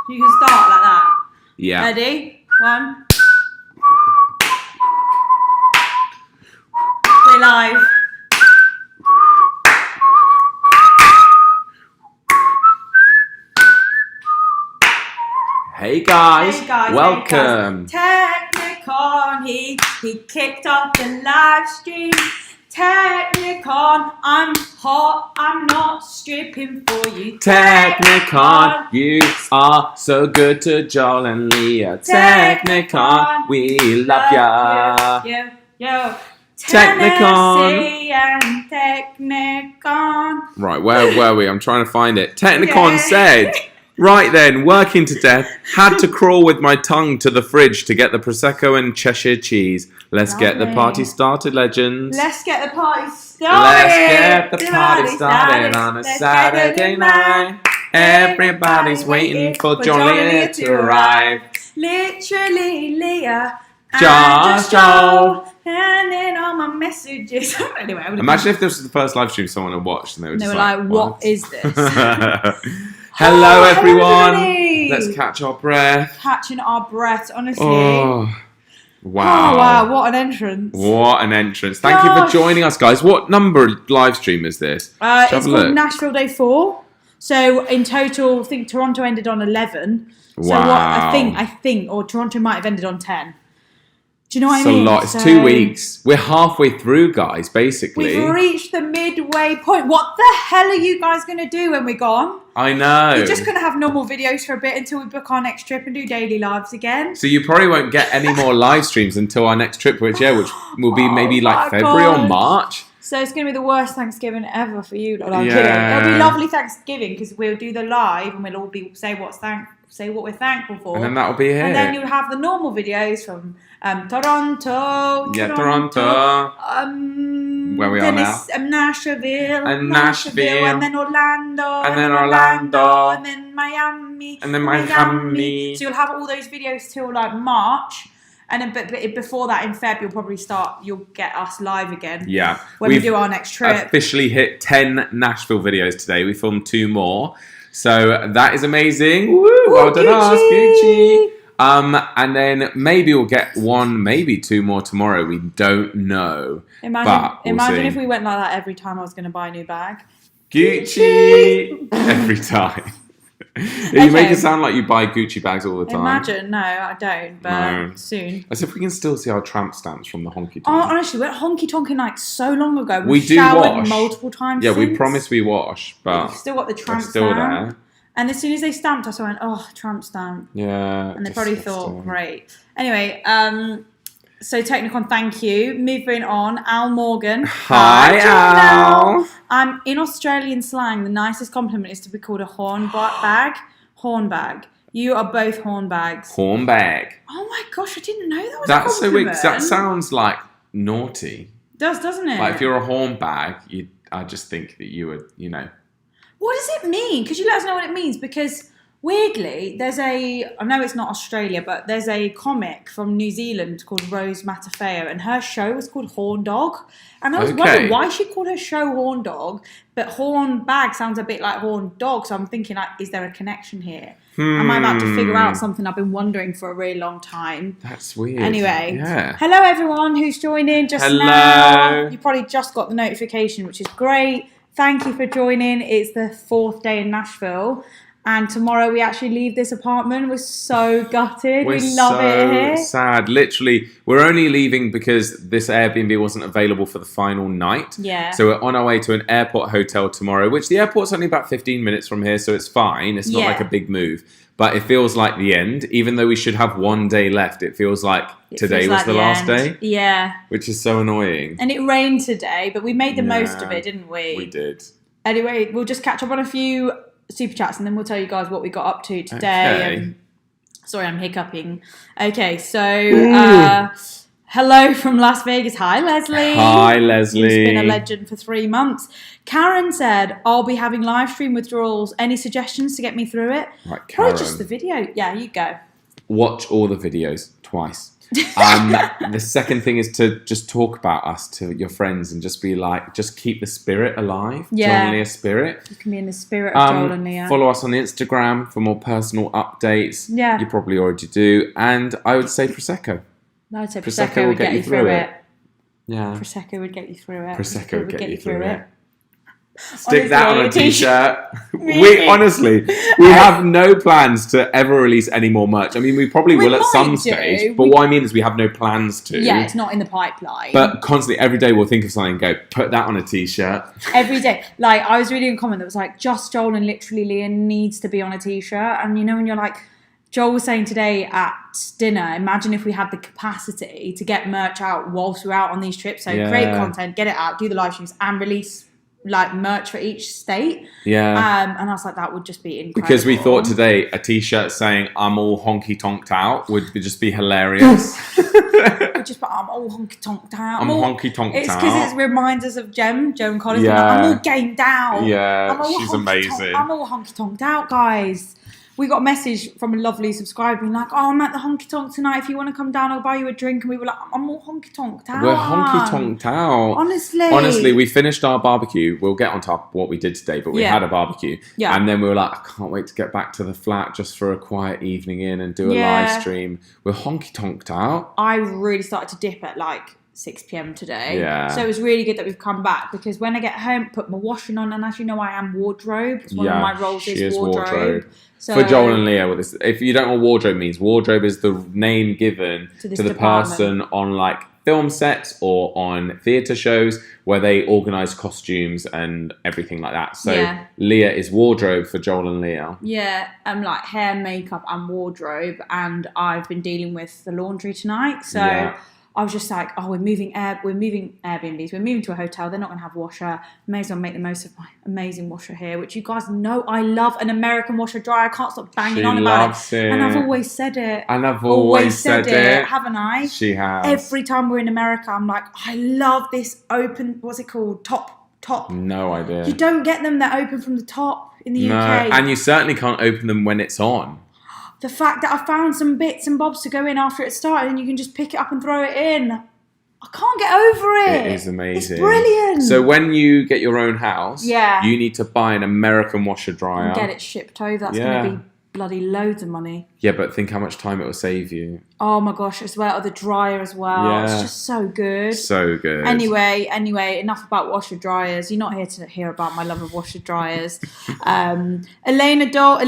You can start like that. Yeah. Ready? 1. We're live. Hey guys, Hey guys, welcome. Technicon, he kicked off the live stream. Technicon, I'm hot, I'm not stripping for you. Technicon, you are so good to Joel and Lia. Technicon, we love ya. Yo. Technicon. Tennessee and Technicon. Right, where were we? I'm trying to find it. Technicon Yeah. said, right then, working to death, had to crawl with my tongue to the fridge to get the Prosecco and Cheshire cheese. Let's get the party started, legends. Let's get the party started. Let's get the party started on a Saturday night. Everybody's waiting for Joel Lia to arrive. Literally, Leah. Just Joel. And then all my messages. Anyway, Imagine if this was the first live stream someone had watched and they were just like, what is this? Hello, everyone. Everybody. Let's catch our breath. Catching our breath, honestly. Oh, wow. Oh, wow, what an entrance. What an entrance. Thank you for joining us, guys. What number live stream is this? It's called Nashville Day 4. So in total, I think Toronto ended on 11. Wow. So what I think, or Toronto might have ended on 10. Do you know what I mean? It's a lot. It's 2 weeks. We're halfway through, guys, basically. We've reached the midway point. What the hell are you guys going to do when we're gone? I know. We're just going to have normal videos for a bit until we book our next trip and do daily lives again. So you probably won't get any more live streams until our next trip, which will be maybe like February or March. So it's going to be the worst Thanksgiving ever for you. No, I'm kidding. It'll be lovely Thanksgiving because we'll do the live and we'll all say what we're thankful for. And then that'll be it. And then you'll have the normal videos from Toronto. Yeah, Toronto. Where we are now. Nashville. And Nashville. And then Orlando. And then Orlando. And then Miami. And then Miami. So you'll have all those videos till like March. And then, but before that, in Feb, you'll get us live again. Yeah. When we do our next trip. Officially hit 10 Nashville videos today. We filmed 2 more. So that is amazing. Woo, well done us, Gucci. And then maybe we'll get 1, maybe 2 more tomorrow. We don't know. Imagine if we went like that every time I was going to buy a new bag. Gucci! Every time. You make it sound like you buy Gucci bags all the time. Imagine. No, I don't, but soon. As if we can still see our tramp stamps from the HONKY TONK. Oh, honestly, we went HONKY TONK like so long ago. We do showered wash. multiple times Yeah, since. we promised we wash, but we've still got the tramp stamp. still there. And as soon as they stamped us, I went, oh, tramp stamp. Yeah. And they probably thought, great. Anyway, so Technicon, thank you. Moving on, Al Morgan. Hi, Al. In Australian slang, the nicest compliment is to be called a hornbag. Hornbag. You are both hornbags. Hornbag. Oh my gosh, I didn't know that was That's a compliment. that sounds like naughty. Doesn't it? Like if you're a hornbag, I just think that you would, What does it mean? Could you let us know what it means? Because weirdly, I know it's not Australia, but there's a comic from New Zealand called Rose Matafeo, and her show was called Horn Dog. And I was wondering why she called her show Horn Dog, but horn bag sounds a bit like horn dog. So I'm thinking, like, is there a connection here? Am I about to figure out something I've been wondering for a really long time? That's weird. Anyway, yeah. Hello everyone who's joined in just now. You probably just got the notification, which is great. Thank you for joining. It's the 4th day in Nashville. And tomorrow we actually leave this apartment. We're so gutted. We love it here. Sad. Literally, we're only leaving because this Airbnb wasn't available for the final night. Yeah. So we're on our way to an airport hotel tomorrow, which the airport's only about 15 minutes from here, so it's fine. It's not like a big move. But it feels like the end. Even though we should have 1 day left, it feels like today was the last day. Yeah. Which is so annoying. And it rained today, but we made the most of it, didn't we? We did. Anyway, we'll just catch up on a few super chats and then we'll tell you guys what we got up to today. Okay. Sorry, I'm hiccuping. Okay, so hello from Las Vegas. Hi, Leslie. Hi, Leslie. Who's been a legend for 3 months. Karen said, I'll be having live stream withdrawals. Any suggestions to get me through it? Right, Karen. Probably just the video. Yeah, you go. Watch all the videos twice. The second thing is to just talk about us to your friends and just be like, just keep the spirit alive. Yeah. Joel and Lia spirit. You can be in the spirit of Joel and Lia. Follow us on Instagram for more personal updates. Yeah. You probably already do. And I would say Prosecco. I'd say Prosecco would get you through it. Yeah. Prosecco would get you through it. Prosecco would get you through it. Stick that on a t-shirt. Really? We have no plans to ever release any more merch. I mean, we probably will at some stage, but what I mean is we have no plans to. Yeah, it's not in the pipeline. But constantly, every day we'll think of something and go, put that on a t-shirt. Every day. Like, I was reading a comment that was like, just Joel and literally Lia needs to be on a t-shirt. And you know, when you're like, Joel was saying today at dinner, imagine if we had the capacity to get merch out whilst we're out on these trips. So create content, get it out, do the live streams, and release like merch for each state. Yeah. And I was like, that would just be incredible. Because we thought today a t-shirt saying I'm all honky tonked out would just be hilarious. Just put, I'm all honky tonked out. I'm honky tonked out. It's because it reminds us of Jem Collins. Yeah. Like, I'm all gamed down. Yeah, she's amazing. I'm all honky tonked out, guys. We got a message from a lovely subscriber being like, oh, I'm at the honky tonk tonight. If you want to come down, I'll buy you a drink. And we were like, I'm all honky tonked out. We're honky tonked out. Honestly, we finished our barbecue. We'll get on top of what we did today, but we had a barbecue. Yeah. And then we were like, I can't wait to get back to the flat just for a quiet evening in and do a live stream. We're honky tonked out. I really started to dip at like 6 p.m. today. Yeah. So it was really good that we've come back because when I get home, put my washing on, and as you know, I am wardrobe. One of my roles is wardrobe. So, for Joel and Lia, if you don't know what wardrobe means, wardrobe is the name given to the person on like film sets or on theatre shows where they organise costumes and everything like that. So Lia is wardrobe for Joel and Lia. Yeah, like hair, makeup and wardrobe, and I've been dealing with the laundry tonight. So I was just like, oh, we're moving Airbnbs. We're moving to a hotel. They're not going to have a washer. May as well make the most of my amazing washer here, which you guys know I love an American washer dryer. I can't stop banging on about it. And I've always said it. And I've always said it. Haven't I? She has. Every time we're in America, I'm like, I love this open, what's it called? Top. No idea. You don't get them that open from the top in the UK. No, and you certainly can't open them when it's on. The fact that I found some bits and bobs to go in after it started and you can just pick it up and throw it in. I can't get over it. It is amazing. It's brilliant. So when you get your own house, you need to buy an American washer dryer. And get it shipped over. That's going to be bloody loads of money. Yeah, but think how much time it will save you. Oh my gosh, as well. The dryer as well. Yeah. It's just so good. So good. Anyway, enough about washer dryers. You're not here to hear about my love of washer dryers. Alina Doll.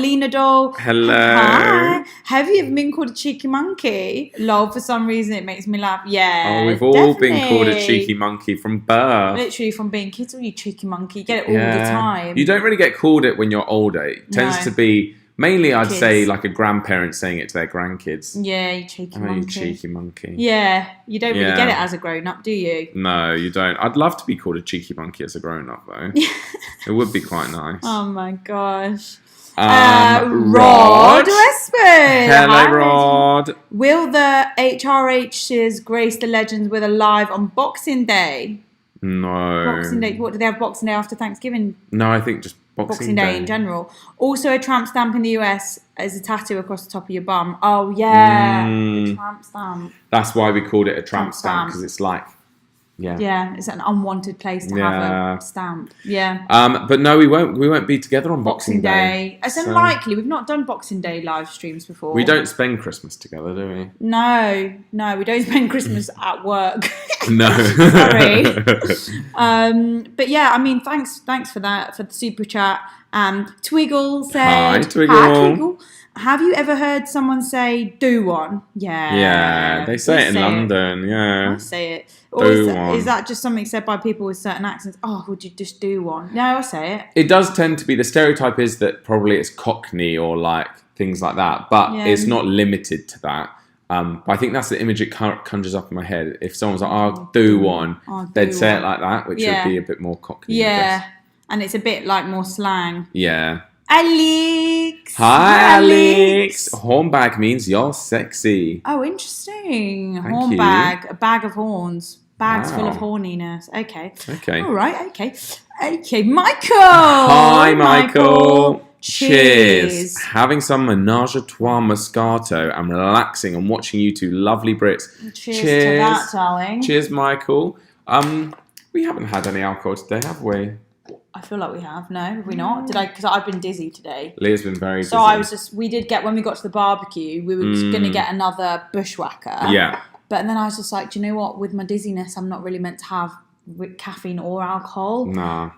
Hello. Hi. Have you ever been called a cheeky monkey? Lol, for some reason it makes me laugh. Yeah. Oh, we've all been called a cheeky monkey from birth. Literally from being kids. Oh, you cheeky monkey. You get it all the time. You don't really get called it when you're older. It tends to be mainly, I'd say, like a grandparent saying it to their grandkids. Yeah, you cheeky monkey. You cheeky monkey. Yeah, you don't really get it as a grown-up, do you? No, you don't. I'd love to be called a cheeky monkey as a grown-up, though. It would be quite nice. Oh, my gosh. Rod Westwood. Hello, Rod. Will the HRHs grace the legends with a live on Boxing Day? No. Boxing Day. What, do they have Boxing Day after Thanksgiving? No, I think just Boxing Day in general. Also, a tramp stamp in the US is a tattoo across the top of your bum. Oh, yeah. The tramp stamp. That's why we called it a tramp stamp, because it's like, yeah, it's an unwanted place to have a stamp. Yeah. But no, we won't be together on Boxing Day. It's unlikely. We've not done Boxing Day live streams before. We don't spend Christmas together, do we? No, we don't spend Christmas at work. No. Sorry. But yeah, I mean, thanks for that, for the super chat. Twiggle said, Hi, Twiggle. Hi, Twiggle. Have you ever heard someone say "do one"? Yeah. Yeah, they say it in London. Yeah. I say it. Or is that just something said by people with certain accents? Oh, would you just do one? No, I say it. It does tend to be, the stereotype is that probably it's Cockney or like things like that, but it's not limited to that. But I think that's the image it conjures up in my head. If someone's like, "I'll do one," they'd say it like that, which would be a bit more Cockney. Yeah, and it's a bit like more slang. Yeah. Alex. Hi, Alex. Hornbag means you're sexy. Oh, interesting. Thank you. A bag of horns. Bags full of horniness. Okay. Okay. All right. Okay. Okay, Michael. Hi, Michael. Cheers. Having some Menage a Trois Moscato and relaxing and watching you two lovely Brits. Cheers to that, darling. Cheers, Michael. We haven't had any alcohol today, have we? I feel like we have. No, have we not? Did I? Because I've been dizzy today. Leah's been very So dizzy. we did get, when we got to the barbecue, we were going to get another bushwhacker. Yeah. But then I was just like, do you know what? With my dizziness, I'm not really meant to have caffeine or alcohol. Nah.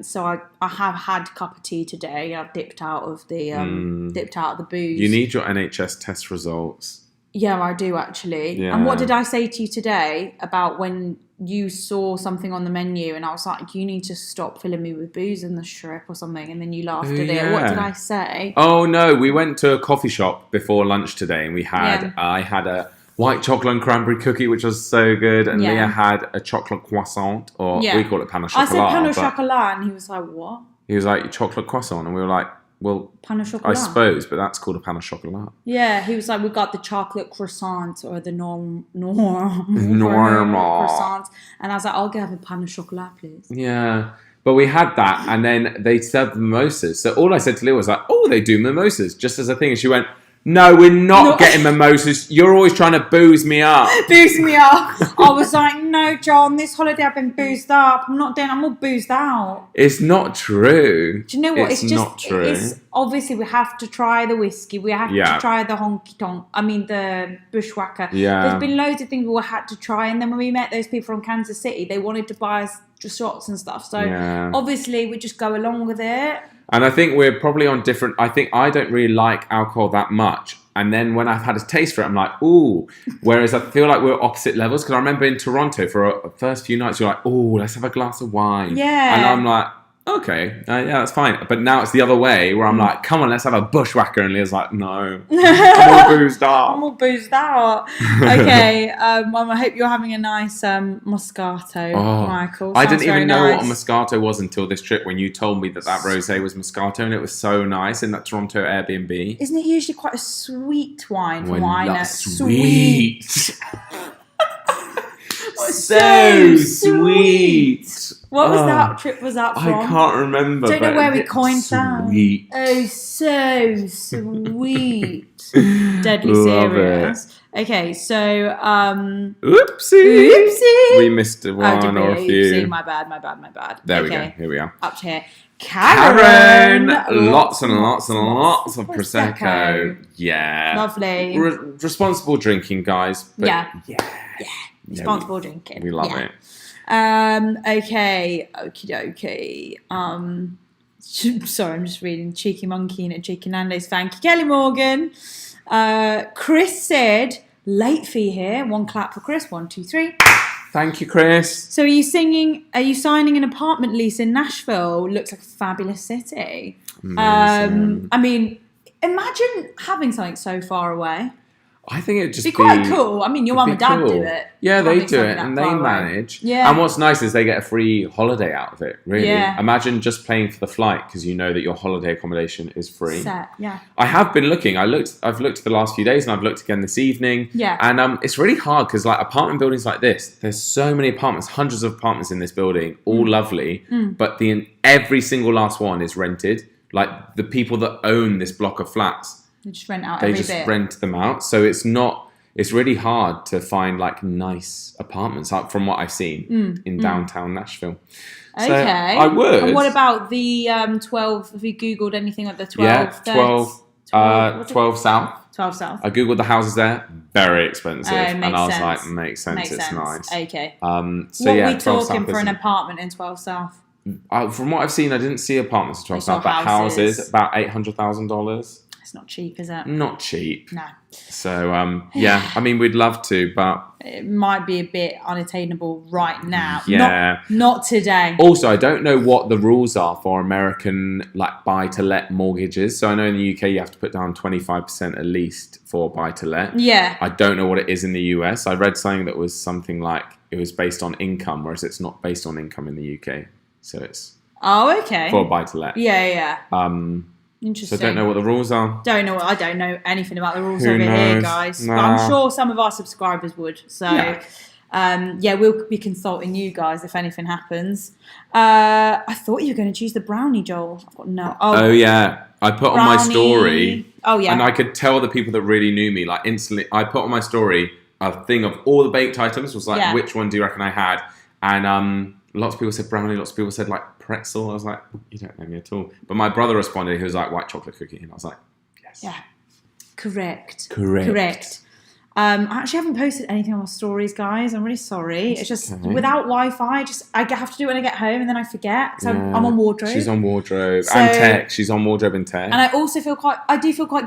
So I have had a cup of tea today. I've dipped out of the booze. You need your NHS test results. Yeah, I do actually. Yeah. And what did I say to you today about when you saw something on the menu and I was like, you need to stop filling me with booze in the strip or something, and then you laughed at it. What did I say? Oh no, we went to a coffee shop before lunch today and I had a white chocolate and cranberry cookie, which was so good, and Leah had a chocolate croissant, or we call it pain au chocolat. I said pain au chocolat, and he was like, what? He was like, chocolate croissant, and we were like, well, pain au chocolat. I suppose, but that's called a pain au chocolat. Yeah, he was like, we got the chocolate croissant or the normal croissant, and I was like, I'll have a pain au chocolat, please. Yeah. But we had that, and then they served mimosas. So all I said to Leah was like, oh, they do mimosas, just as a thing. And she went, no, we're not getting mimosas. You're always trying to booze me up. Booze me up. I was like, no, John, this holiday I've been boozed up. I'm all boozed out. It's not true. Do you know what? It's just not true. It's, obviously, we have to try the whiskey. We have to try the honky tonk. I mean, the bushwhacker. Yeah. There's been loads of things we had to try. And then when we met those people from Kansas City, they wanted to buy us shots and stuff. So obviously, we just go along with it. And I think we're probably on different... I think I don't really like alcohol that much. And then when I've had a taste for it, I'm like, ooh. Whereas I feel like we're opposite levels. Because I remember in Toronto, for a first few nights, you're like, ooh, let's have a glass of wine. Yeah. And I'm like, okay, yeah, that's fine. But now it's the other way, where I'm like, come on, let's have a bushwhacker. And Leah's like, no, I'm all boozed out. I'm all boozed out. Okay, I hope you're having a nice Moscato, Michael. I didn't even know what a Moscato was until this trip, when you told me that rosé was Moscato, and it was so nice in that Toronto Airbnb. Isn't it usually quite a sweet wine from wine? Sweet. So sweet. What was that trip? Was that from? I can't remember. Don't know where we coined that. Sweet. Oh, so sweet. Deadly Love serious. Okay, so oopsie. We missed one or a few. Oopsie. My bad. There we go. Here we are. Up to here. Karen, lots and lots and lots of Prosecco. Yeah. Lovely. Responsible drinking, guys. But yeah. Responsible drinking. We love it. Okay. Okie dokie. Sorry, I'm just reading. Cheeky Monkey and Cheeky Nando's. Thank you, Kelly Morgan. Chris said, late fee here. One clap for Chris. 1, 2, 3. Thank you, Chris. So are you signing an apartment lease in Nashville? Looks like a fabulous city. Amazing. I mean, imagine having something so far away. I think it'd just be quite cool. I mean, your mum and dad do it. Yeah, they do it, and they manage. Yeah. And what's nice is they get a free holiday out of it, really. Yeah. Imagine just paying for the flight, because you know that your holiday accommodation is free. Yeah. I have been looking. I've looked the last few days, and I've looked again this evening. Yeah. And it's really hard, because like apartment buildings like this, there's so many apartments, hundreds of apartments in this building, all lovely, but every single last one is rented. Like the people that own this block of flats, they just rent out they every just bit. rent them out. So it's really hard to find like nice apartments, like from what I've seen in downtown Nashville. Okay. So I would. And what about the 12? Have you Googled anything at the 12? Yeah, 12 South. 12 South. I Googled the houses there. Very expensive. And I was like, makes sense. It's nice. Okay. So what yeah, are we talking for an apartment in 12 South? From what I've seen, I didn't see apartments in 12 South, but houses about $800,000. It's not cheap, is it? Not cheap. No. So, yeah, I mean, we'd love to, but... It might be a bit unattainable right now. Yeah. Not today. Also, I don't know what the rules are for American, like, buy-to-let mortgages. So I know in the UK you have to put down 25% at least for buy-to-let. Yeah. I don't know what it is in the US. I read something that was something like it was based on income, whereas it's not based on income in the UK. So it's... Oh, okay. For buy-to-let. Yeah. So Interesting. I don't know what the rules are. I don't know anything about the rules Who over here, knows? guys. Nah. But I'm sure some of our subscribers would. So, we'll be consulting you guys if anything happens. I thought you were going to choose the brownie, Joel. I've got no. Oh yeah. I put on my story. Oh, yeah. And I could tell the people that really knew me, like instantly. I put on my story a thing of all the baked items, was like, which one do you reckon I had? And lots of people said brownie, lots of people said like pretzel. I was like, you don't know me at all. But my brother responded, he was like, white chocolate cookie. And I was like, yes. Yeah. Correct. Correct. I actually haven't posted anything on my stories, guys. I'm really sorry. It's just without Wi-Fi, I have to do it when I get home, and then I forget. So I'm on wardrobe. She's on wardrobe and tech. She's on wardrobe and tech. And I also feel quite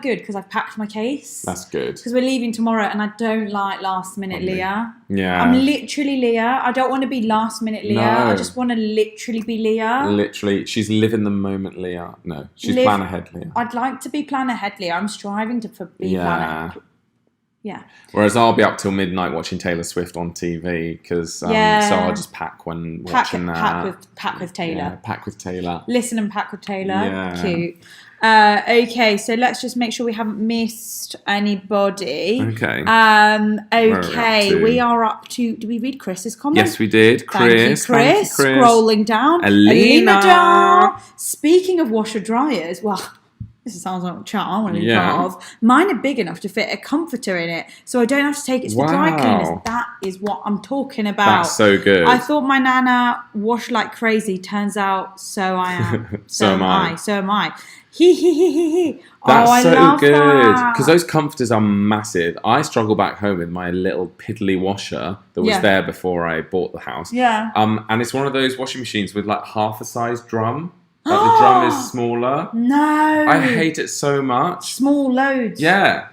good because I've packed my case. That's good. Because we're leaving tomorrow, and I don't like last minute Leah. Yeah. I'm literally Leah. I don't want to be last minute Leah. No. I just want to literally be Leah. Literally, she's living the moment Leah. No, she's plan ahead Leah. I'd like to be plan ahead Leah. I'm striving to be plan ahead. Yeah. Whereas I'll be up till midnight watching Taylor Swift on TV because so I'll just pack when watching that. Pack with Taylor. Yeah, pack with Taylor. Listen and pack with Taylor. Yeah. Cute. Okay, so let's just make sure we haven't missed anybody. Okay. Okay, we are up to. Did we read Chris's comment? Yes, we did. Chris. Thank you, Chris. Scrolling down. Alina. Speaking of washer dryers, well. This sounds like a chat I want to be part of. Mine are big enough to fit a comforter in it, so I don't have to take it to the dry cleaners. That is what I'm talking about. That's so good. I thought my nana washed like crazy. Turns out, so I am. So am I. So am I. He. That's so love good. that. Because those comforters are massive. I struggle back home with my little piddly washer that was there before I bought the house. Yeah. And it's one of those washing machines with like half a size drum. Like the drum is smaller. No. I hate it so much. Small loads. Yeah.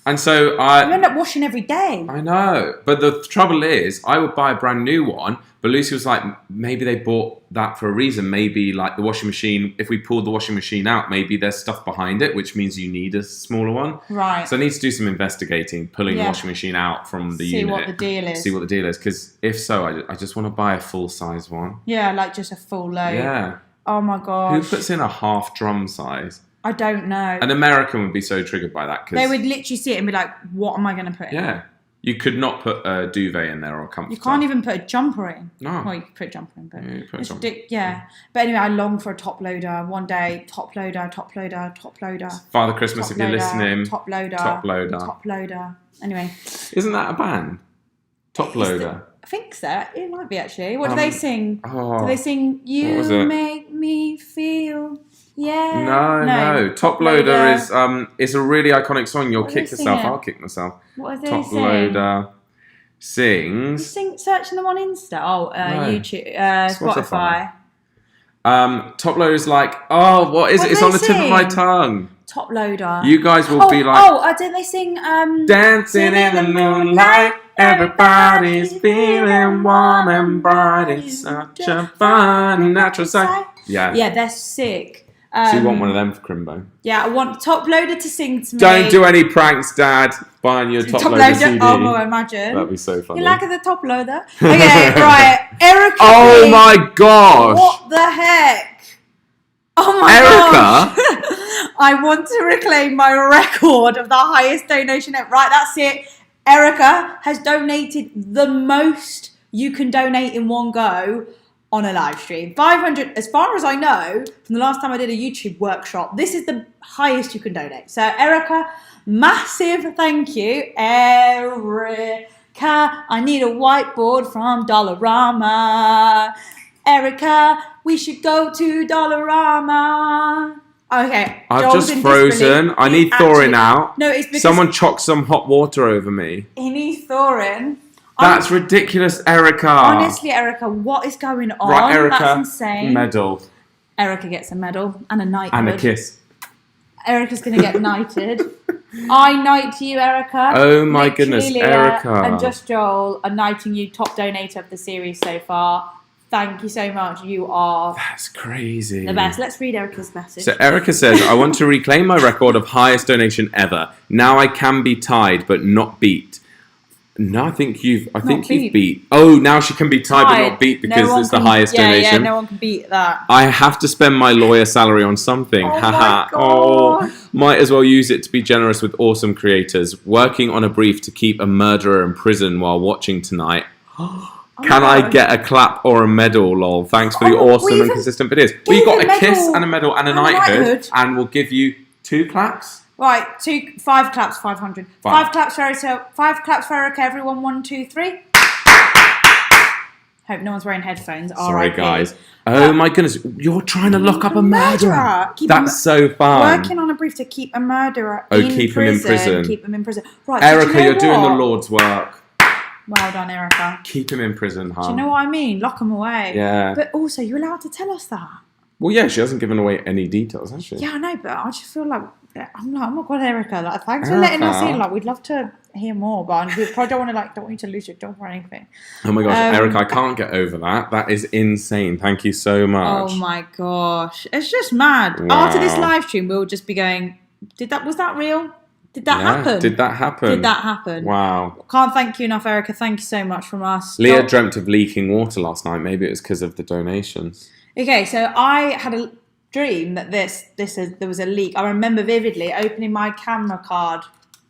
And so you end up washing every day. I know. But the trouble is, I would buy a brand new one, but Lucy was like, maybe they bought that for a reason. Maybe like the washing machine, if we pulled the washing machine out, maybe there's stuff behind it, which means you need a smaller one. Right. So I need to do some investigating, pulling the washing machine out from the unit. See what the deal is. See what the deal is. Because if so, I just want to buy a full size one. Yeah, like just a full load. Yeah. Oh my gosh. Who puts in a half drum size? I don't know. An American would be so triggered by that. They would literally see it and be like, what am I going to put in? Yeah. You could not put a duvet in there or a comforter. You can't even put a jumper in. No. Well, you could put a jumper in, but... Yeah, you put a jumper. But anyway, I long for a top loader. One day, top loader. Father Christmas, top if you're loader, listening. Top loader. Top loader. Anyway. Isn't that a band? Top Loader. I think so. It might be, actually. What do they sing? Do they sing, You Make Me Feel... Yeah. No. Top Loader is a really iconic song. You'll kick yourself. I'll kick myself. What are they Top saying? Loader sings. Searching them on Insta. YouTube, Spotify. Top Loader is like, what is it? It's on the tip of my tongue. Top Loader. You guys will be like, don't they sing Dancing in the moonlight, everybody's feeling warm and bright. It's such a fun natural sight. Yeah, they're sick. So you want one of them for Crimbo? Yeah, I want Top Loader to sing to me. Don't do any pranks, Dad. Buying your Top Loader CD. Oh, well, imagine. That'd be so funny. You like the Top Loader? Okay, right. Erica. Oh my gosh. What the heck? Oh my Erica? I want to reclaim my record of the highest donation ever. Right, that's it. Erica has donated the most you can donate in one go on a live stream. 500, as far as I know, from the last time I did a YouTube workshop, this is the highest you can donate. So Erica, massive thank you. Erica, I need a whiteboard from Dollarama. Erica, we should go to Dollarama. Okay. I've just frozen. I need thawing out. No, it's because someone chocked some hot water over me. He needs thawing. That's ridiculous, Erica. Honestly, Erica, what is going on? Right, Erica, that's insane. Medal. Erica gets a medal and a knighthood. And a kiss. Erica's going to get knighted. I knight you, Erica. Oh my goodness, Leah Erica. And Just Joel are knighting you top donator of the series so far. Thank you so much. You are... That's crazy. The best. Let's read Erica's message. So Erica says, I want to reclaim my record of highest donation ever. Now I can be tied, but not beat. No, I think you've beat. Oh, now she can be tied but not beat because it's the highest donation. Yeah, no one can beat that. I have to spend my lawyer salary on something. Haha. Might as well use it to be generous with awesome creators. Working on a brief to keep a murderer in prison while watching tonight. Can I get a clap or a medal, lol? Thanks for the awesome and consistent videos. We got a kiss and a medal and a knighthood, and we'll give you 2 claps. Right, 5 claps, 500. 5 claps for Erica. 5 claps for Erica. Everyone, 1, 2, 3. Hope no one's wearing headphones. Sorry, guys. Oh my goodness, you're trying to lock up a murderer. That's so fun. Working on a brief to keep a murderer keep him in prison. Keep him in prison. Right, Erica, you're doing the Lord's work. Well done, Erica. Keep him in prison, huh? Do you know what I mean? Lock him away. Yeah. But also, you're allowed to tell us that. Well, yeah, she hasn't given away any details, has she? Yeah, I know, but I just feel like oh my god, Erica. Like, thanks for letting us in. Like, we'd love to hear more, but we probably don't want you to lose your job or anything. Oh my gosh, Erica, I can't get over that. That is insane. Thank you so much. Oh my gosh, it's just mad. Wow. After this live stream, we'll just be going. Was that real? Did that happen? Did that happen? Did that happen? Wow. Can't thank you enough, Erica. Thank you so much from us. Leah dreamt of leaking water last night. Maybe it was because of the donations. Okay, so I had a dream that there was a leak. I remember vividly opening my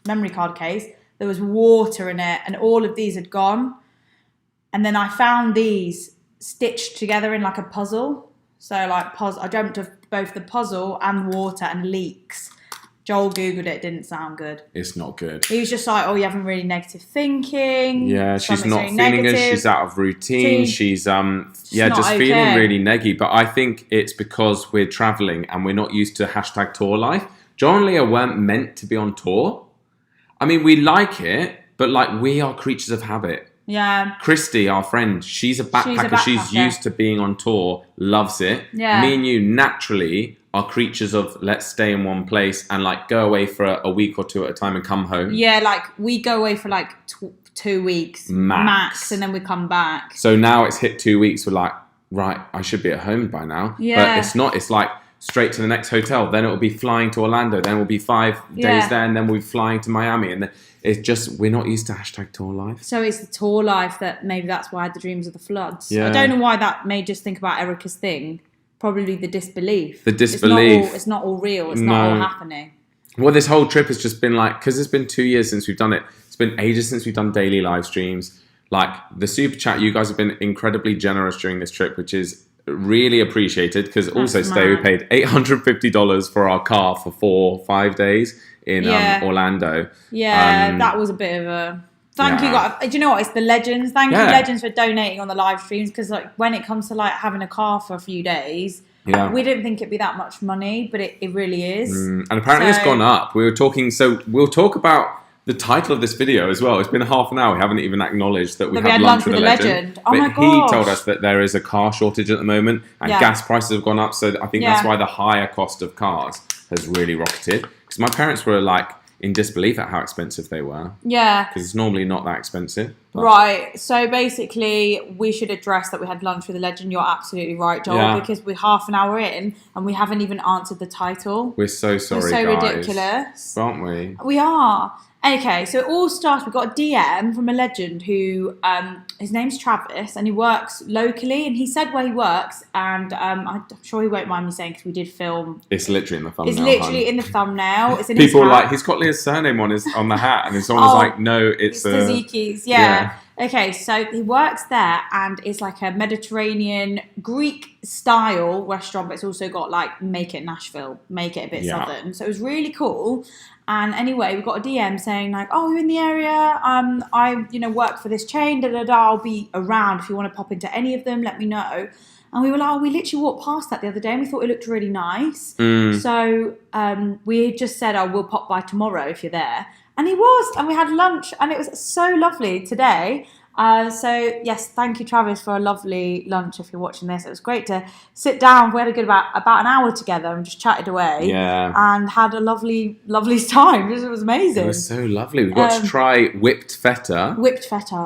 memory card case. There was water in it, and all of these had gone. And then I found these stitched together in like a puzzle. So I dreamt of both the puzzle and water and leaks. Joel Googled it, didn't sound good. It's not good. He was just like, oh, you're having really negative thinking. Yeah, she's not feeling good. She's out of routine. She's just feeling really neggy. But I think it's because we're traveling and we're not used to #tour life. Joel and Lia weren't meant to be on tour. I mean, we like it, but like we are creatures of habit. Yeah. Christy, our friend, she's a backpacker. She's used to being on tour, loves it. Yeah. Me and you naturally are creatures of let's stay in one place and like go away for a week or 2 at a time and come home. Yeah, like we go away for like 2 weeks max, and then we come back. So now it's hit 2 weeks. We're like, right, I should be at home by now. Yeah. But it's not. It's like straight to the next hotel. Then it'll be flying to Orlando. Then we'll be 5 days there, and then we'll be flying to Miami. And then it's just we're not used to #tour life. So it's the tour life that maybe that's why I had the dreams of the floods. Yeah. I don't know why that made us think about Erica's thing. Probably the disbelief. The disbelief. It's not all real. It's not all happening. Well, this whole trip has just been like, because it's been 2 years since we've done it. It's been ages since we've done daily live streams. Like the super chat, you guys have been incredibly generous during this trip, which is really appreciated. Because also today we paid $850 for our car for 4-5 days in Orlando. Yeah, that was a bit of a... Thank you, guys. Do you know what? It's the legends. Thank you, legends, for donating on the live streams. Because like when it comes to like having a car for a few days, we didn't think it'd be that much money, but it really is. And apparently it's gone up. We were talking. So we'll talk about the title of this video as well. It's been half an hour. We haven't even acknowledged that we had lunch with a legend. Oh my gosh. He told us that there is a car shortage at the moment, and gas prices have gone up. So I think that's why the higher cost of cars has really rocketed. Because my parents were like in disbelief at how expensive they were. Yeah. Because it's normally not that expensive. But. Right. So basically, we should address that we had lunch with a legend. You're absolutely right, Joel, because we're half an hour in and we haven't even answered the title. We're so sorry, We're so guys. ridiculous. Aren't we? We are. Okay, so it all started, we got a DM from a legend who, his name's Travis, and he works locally, and he said where he works, and I'm sure he won't mind me saying, because we did film. It's literally in the thumbnail. It's literally in the thumbnail. It's in People his are hat. like, he's got Leah's surname on the hat, and someone's like, no, it's Tzatziki's, yeah. Okay, so he works there, and it's like a Mediterranean Greek-style restaurant, but it's also got like, make it Nashville, make it a bit southern. So it was really cool. And anyway, we got a DM saying like, oh, you're in the area. I work for this chain. I'll be around if you want to pop into any of them. Let me know. And we were like, oh, we literally walked past that the other day and we thought it looked really nice. So we just said, oh, we'll pop by tomorrow if you're there. And he was. And we had lunch and it was so lovely today. So yes, thank you, Travis, for a lovely lunch. If you're watching this, it was great to sit down. We had a good about an hour together and just chatted away, and had a lovely time. It was amazing. It was so lovely. We got to try whipped feta.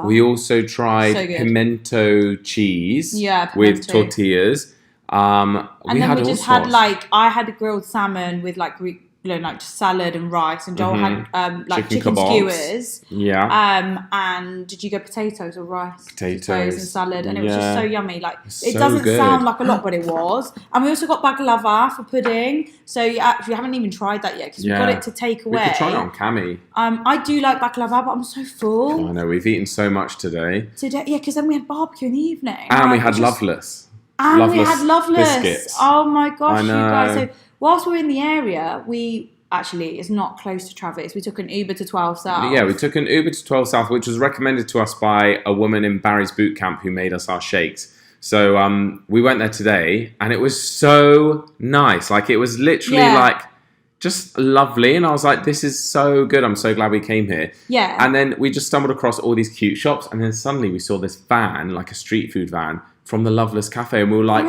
We also tried pimento cheese, with tortillas. And then we just had I had grilled salmon with like Greek like just salad and rice, and Joel had like chicken kebabs. skewers. Yeah. And did you go potatoes or rice? Potatoes and salad, and it was just so yummy. Like it so doesn't good. sound like a lot, but it was. And we also got baklava for pudding. So you haven't even tried that yet because we got it to take away. We could try it on Cami. I do like baklava, but I'm so full. I know, we've eaten so much today. Yeah, because then we had barbecue in the evening. And we had Loveless. And we had Loveless biscuits. Oh my gosh, I you know. guys. So whilst we were in the area, it's not close to Travis. We took an Uber to 12 South. Yeah, we took an Uber to 12 South, which was recommended to us by a woman in Barry's boot camp who made us our shakes. So we went there today, and it was so nice. Like, it was literally like just lovely. And I was like, this is so good. I'm so glad we came here. Yeah. And then we just stumbled across all these cute shops, and then suddenly we saw this van, like a street food van, from the Loveless Cafe, and we were like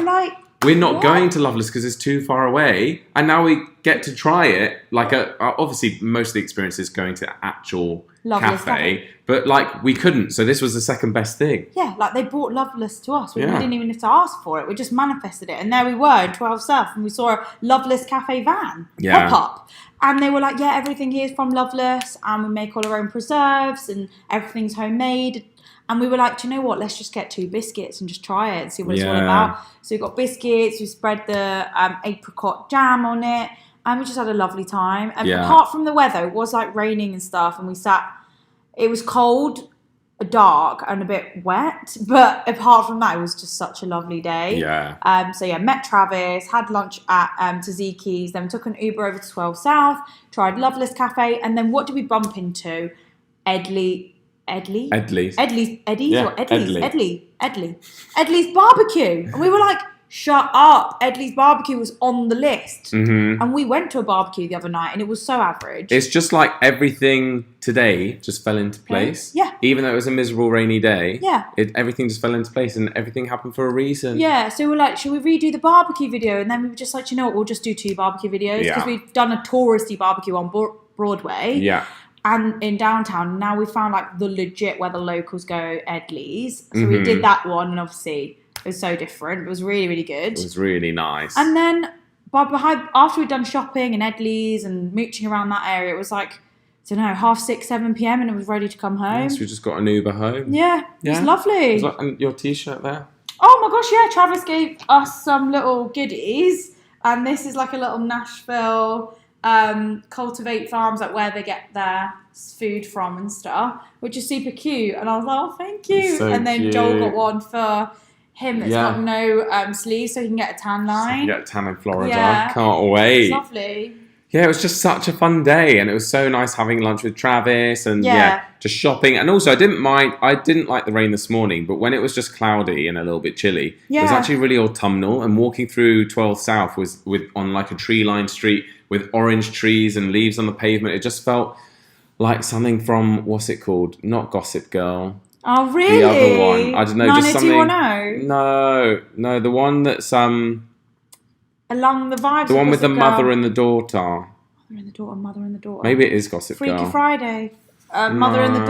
we're not going to Loveless because it's too far away, and now we get to try it. Like, obviously, most of the experience is going to actual cafe, but like we couldn't. So this was the second best thing. Yeah, like they brought Loveless to us. We didn't even have to ask for it. We just manifested it, and there we were in 12 South, and we saw a Loveless Cafe van pop up. And they were like, yeah, everything here is from Loveless, and we make all our own preserves, and everything's homemade. And we were like, do you know what? Let's just get 2 biscuits and just try it and see what it's all about. So we got biscuits, we spread the apricot jam on it, and we just had a lovely time. And apart from the weather, it was like raining and stuff, and we sat, it was cold, dark, and a bit wet. But apart from that, it was just such a lovely day. Yeah. So met Travis, had lunch at Taziki's, then we took an Uber over to 12 South, tried Loveless Cafe, and then what did we bump into? Eddie's barbecue. And we were like, shut up. Eddie's barbecue was on the list. And we went to a barbecue the other night, and it was so average. It's just like everything today just fell into place. Yeah. Even though it was a miserable rainy day. Yeah. Everything just fell into place, and everything happened for a reason. Yeah. So we were like, should we redo the barbecue video? And then we were just like, you know what, we'll just do 2 barbecue videos. Because we've done a touristy barbecue on Broadway. Yeah. And in downtown, now we found like the legit where the locals go, Edley's. So we did that one, and obviously it was so different. It was really, really good. It was really nice. And then after we'd done shopping and Edley's and mooching around that area, it was like, I don't know, 6:30, 7 p.m. and it was ready to come home. Yes, we just got an Uber home. Yeah, it was lovely. And your t-shirt there? Oh my gosh, yeah. Travis gave us some little goodies. And this is like a little Nashville... Cultivate Farms, like where they get their food from and stuff, which is super cute. And I was like, oh, thank you. So and then cute. Joel got one for him that's got no sleeves, so he can get a tan line. So you get a tan in Florida. Yeah. Can't wait. It's lovely. Yeah, it was just such a fun day, and it was so nice having lunch with Travis and just shopping. And also, I didn't like the rain this morning, but when it was just cloudy and a little bit chilly, it was actually really autumnal. And walking through 12 South was on like a tree-lined street with orange trees and leaves on the pavement. It just felt like something from, what's it called? Not Gossip Girl. Oh, really? The other one. I don't know, just something. 90210? No, the one that's along the vibes. The one with the Girl. mother and the daughter. Mother and the daughter. Maybe it is Gossip Girl. Freaky Friday. Mother and the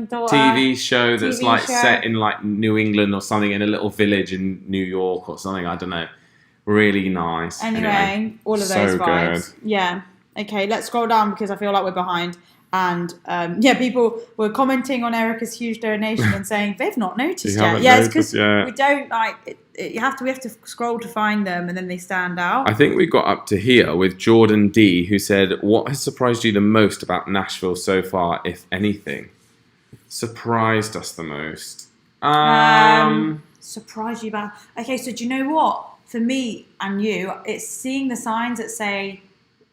daughter. TV show that's set in like New England or something, in a little village in New York or something. I don't know. Really nice. Anyway, all of those vibes. Good. Yeah. Okay, let's scroll down because I feel like we're behind. And people were commenting on Erica's huge donation and saying they've not noticed yet. Yeah, it's because we don't like it. We have to scroll to find them, and then they stand out. I think we got up to here with Jordan D, who said, "What has surprised you the most about Nashville so far, if anything?" Surprised us the most. Surprised you about? Okay, so do you know what? For me and you, it's seeing the signs that say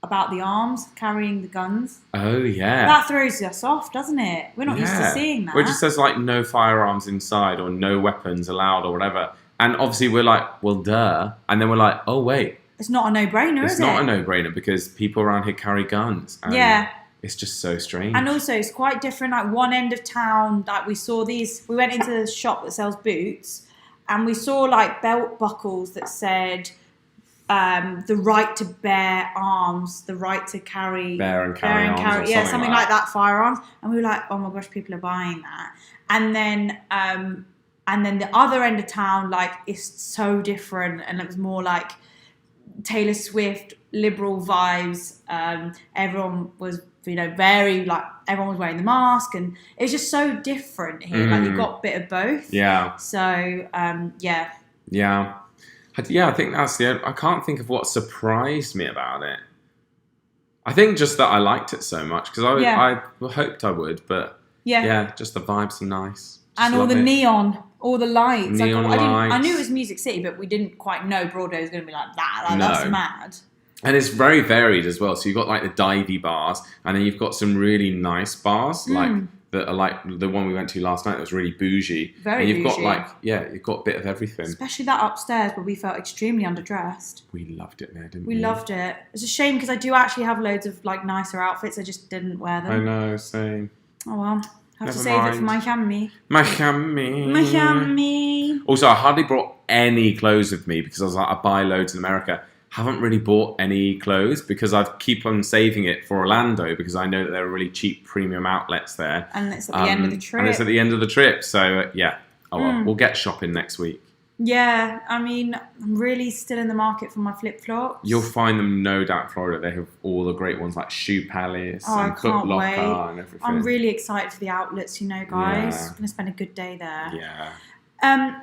about the arms carrying the guns. Oh yeah, that throws us off, doesn't it? We're not used to seeing that. It just says like no firearms inside or no weapons allowed or whatever. And obviously we're like, well, duh. And then we're like, oh wait, it's not a no-brainer, is it? It's not a no-brainer because people around here carry guns. And it's just so strange. And also it's quite different. Like one end of town, like we saw these. We went into the shop that sells boots, and we saw like belt buckles that said. The right to bear arms, the right to bear and carry arms, something like that, firearms. And we were like, oh my gosh, people are buying that. And then the other end of town, like, is so different, and it was more like Taylor Swift, liberal vibes. Everyone was, very like everyone was wearing the mask, and it was just so different here. Like you got a bit of both. Yeah. So yeah. Yeah. I think that's I can't think of what surprised me about it. I think just that I liked it so much because I hoped I would, but just the vibes are nice. And all the neon, all the lights. Neon lights. I knew it was Music City, but we didn't quite know Broadway was going to be like that. Like, No. That's mad. And it's very varied as well. So you've got like the divey bars, and then you've got some really nice bars, like that are like the one we went to last night that was really bougie. Very and you've bougie. got you've got a bit of everything. Especially that upstairs where we felt extremely underdressed. We loved it there, didn't we? We loved it. It's a shame because I do actually have loads of like nicer outfits. I just didn't wear them. I know, same. Oh well. Have Never to save it for mind. Miami. Miami. Also, I hardly brought any clothes with me because I was like, I buy loads in America. Haven't really bought any clothes because I keep on saving it for Orlando because I know that there are really cheap premium outlets there. And it's at the end of the trip. And it's at the end of the trip. So, we'll get shopping next week. Yeah, I mean, I'm really still in the market for my flip-flops. You'll find them, no doubt, in Florida. They have all the great ones like Shoe Palace and Foot Locker and everything. I'm really excited for the outlets, guys. Yeah. I'm going to spend a good day there. Yeah.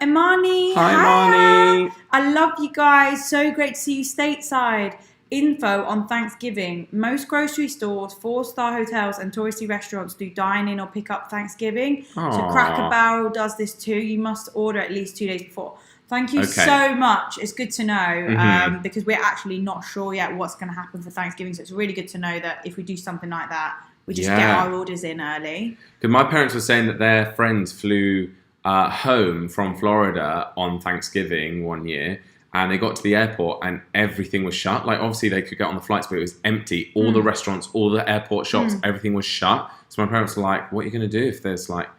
Imani. Hi, Imani. I love you guys. So great to see you stateside. Info on Thanksgiving. Most grocery stores, 4-star hotels and touristy restaurants do dine-in or pick-up Thanksgiving. Aww. So Cracker Barrel does this too. You must order at least 2 days before. Thank you so much. It's good to know because we're actually not sure yet what's going to happen for Thanksgiving. So it's really good to know that if we do something like that, we just get our orders in early. Because my parents were saying that their friends flew home from Florida on Thanksgiving one year, and they got to the airport and everything was shut. Like, obviously they could get on the flights, but it was empty. All the restaurants, all the airport shops, everything was shut. So my parents were like, what are you going to do if there's like,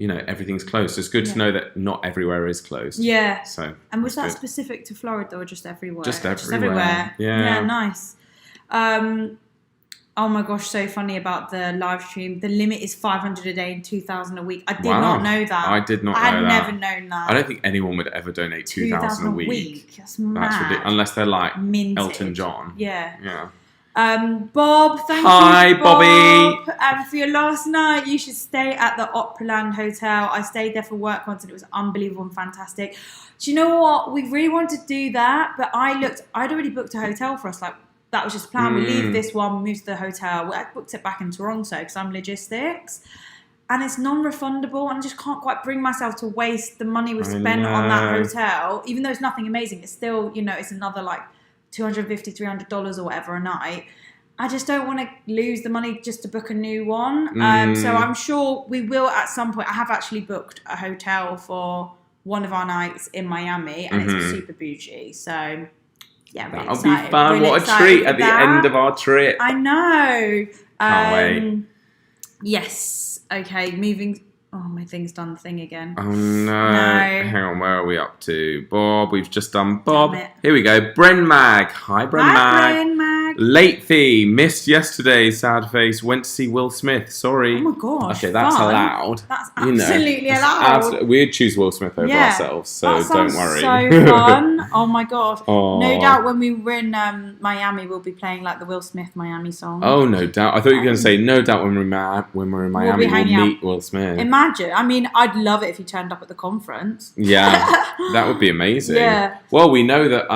everything's closed? So it's good to know that not everywhere is closed. Yeah. So. And was that specific to Florida or just everywhere? Just everywhere. Yeah, nice. Oh my gosh, so funny about the live stream. The limit is 500 a day and 2,000 a week. I did not know that. I did not know that. I had never known that. I don't think anyone would ever donate 2,000 a week. That's mad. That's ridiculous. Unless they're like Minted. Elton John. Yeah. Yeah. Bob, thank you. Hi, Bobby. For your last night, you should stay at the Operaland Hotel. I stayed there for work once and it was unbelievable and fantastic. Do you know what? We really wanted to do that, but I'd already booked a hotel for us. Like, that was just the plan. We leave this one, move to the hotel. I booked it back in Toronto because I'm logistics. And it's non-refundable, and I just can't quite bring myself to waste the money we've spent on that hotel. Even though it's nothing amazing, it's still, it's another like $250, $300 or whatever a night. I just don't want to lose the money just to book a new one. So I'm sure we will at some point. I have actually booked a hotel for one of our nights in Miami, and it's super bougie. So yeah, really that'll excited. be fun. Really what a treat at the that. end of our trip. I know. Can't wait. Yes. Okay. Moving. Oh, my thing's done the thing again. Oh no. Hang on, where are we up to? Bob, we've just done Bob. Damn it. Here we go. Bren Mag. Hi, Bren Mag. Bren Mag. Late fee. Missed yesterday, sad face. Went to see Will Smith. Sorry. Oh my gosh. Okay, that's fun. allowed. That's absolutely allowed. We'd choose Will Smith over ourselves, so don't worry. So fun. Oh my gosh. Oh. No doubt when we were in Miami, we'll be playing like the Will Smith Miami song. Oh, no doubt. I thought you were going to say, no doubt when we're in Miami, we'll meet Will Smith. Imagine. I mean, I'd love it if he turned up at the conference. Yeah, that would be amazing. Yeah. Well, we know that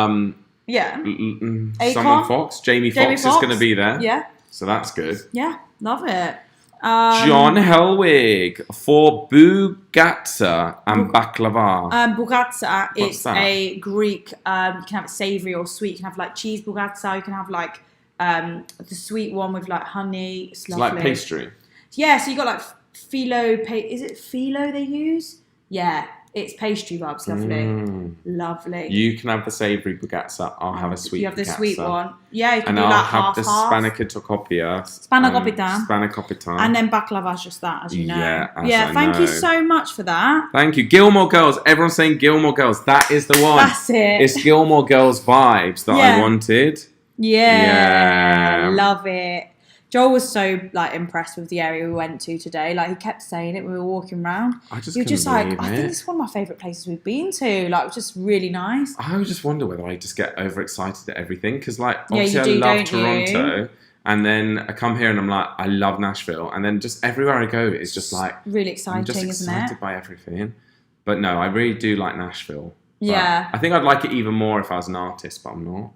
Jamie Foxx is going to be there. Yeah. So that's good. Yeah, love it. John Helwig for Bugatsa and Baklava. Bugatsa What's is that? a Greek, you can have it savoury or sweet. You can have like cheese bugatsa. You can have like the sweet one with like honey. It's lovely. Like pastry. Yeah, so you got like phyllo. Is it phyllo they use? Yeah, it's pastry vibes. Lovely. Lovely. You can have the savoury Bugatsa. I'll have a sweet You have the Bugatsa. sweet one. Yeah, you can And do I'll like have the half. Spanakopita. Spanakopita. And then baklava's just that, as you know. Yeah, thank you so much for that. Thank you. Gilmore Girls. Everyone's saying Gilmore Girls. That is the one. That's it. It's Gilmore Girls vibes that I wanted. Yeah. Love it. Joel was so like impressed with the area we went to today. Like he kept saying it when we were walking around. You're just like, I think it's one of my favourite places we've been to. Like, it was just really nice. I would just wonder whether I just get overexcited at everything because, like, obviously you do, I love don't Toronto, you? and then I come here and I'm like, I love Nashville, and then just everywhere I go is just like really exciting, I'm just isn't excited it? by everything. But no, I really do like Nashville. Yeah, I think I'd like it even more if I was an artist, but I'm not.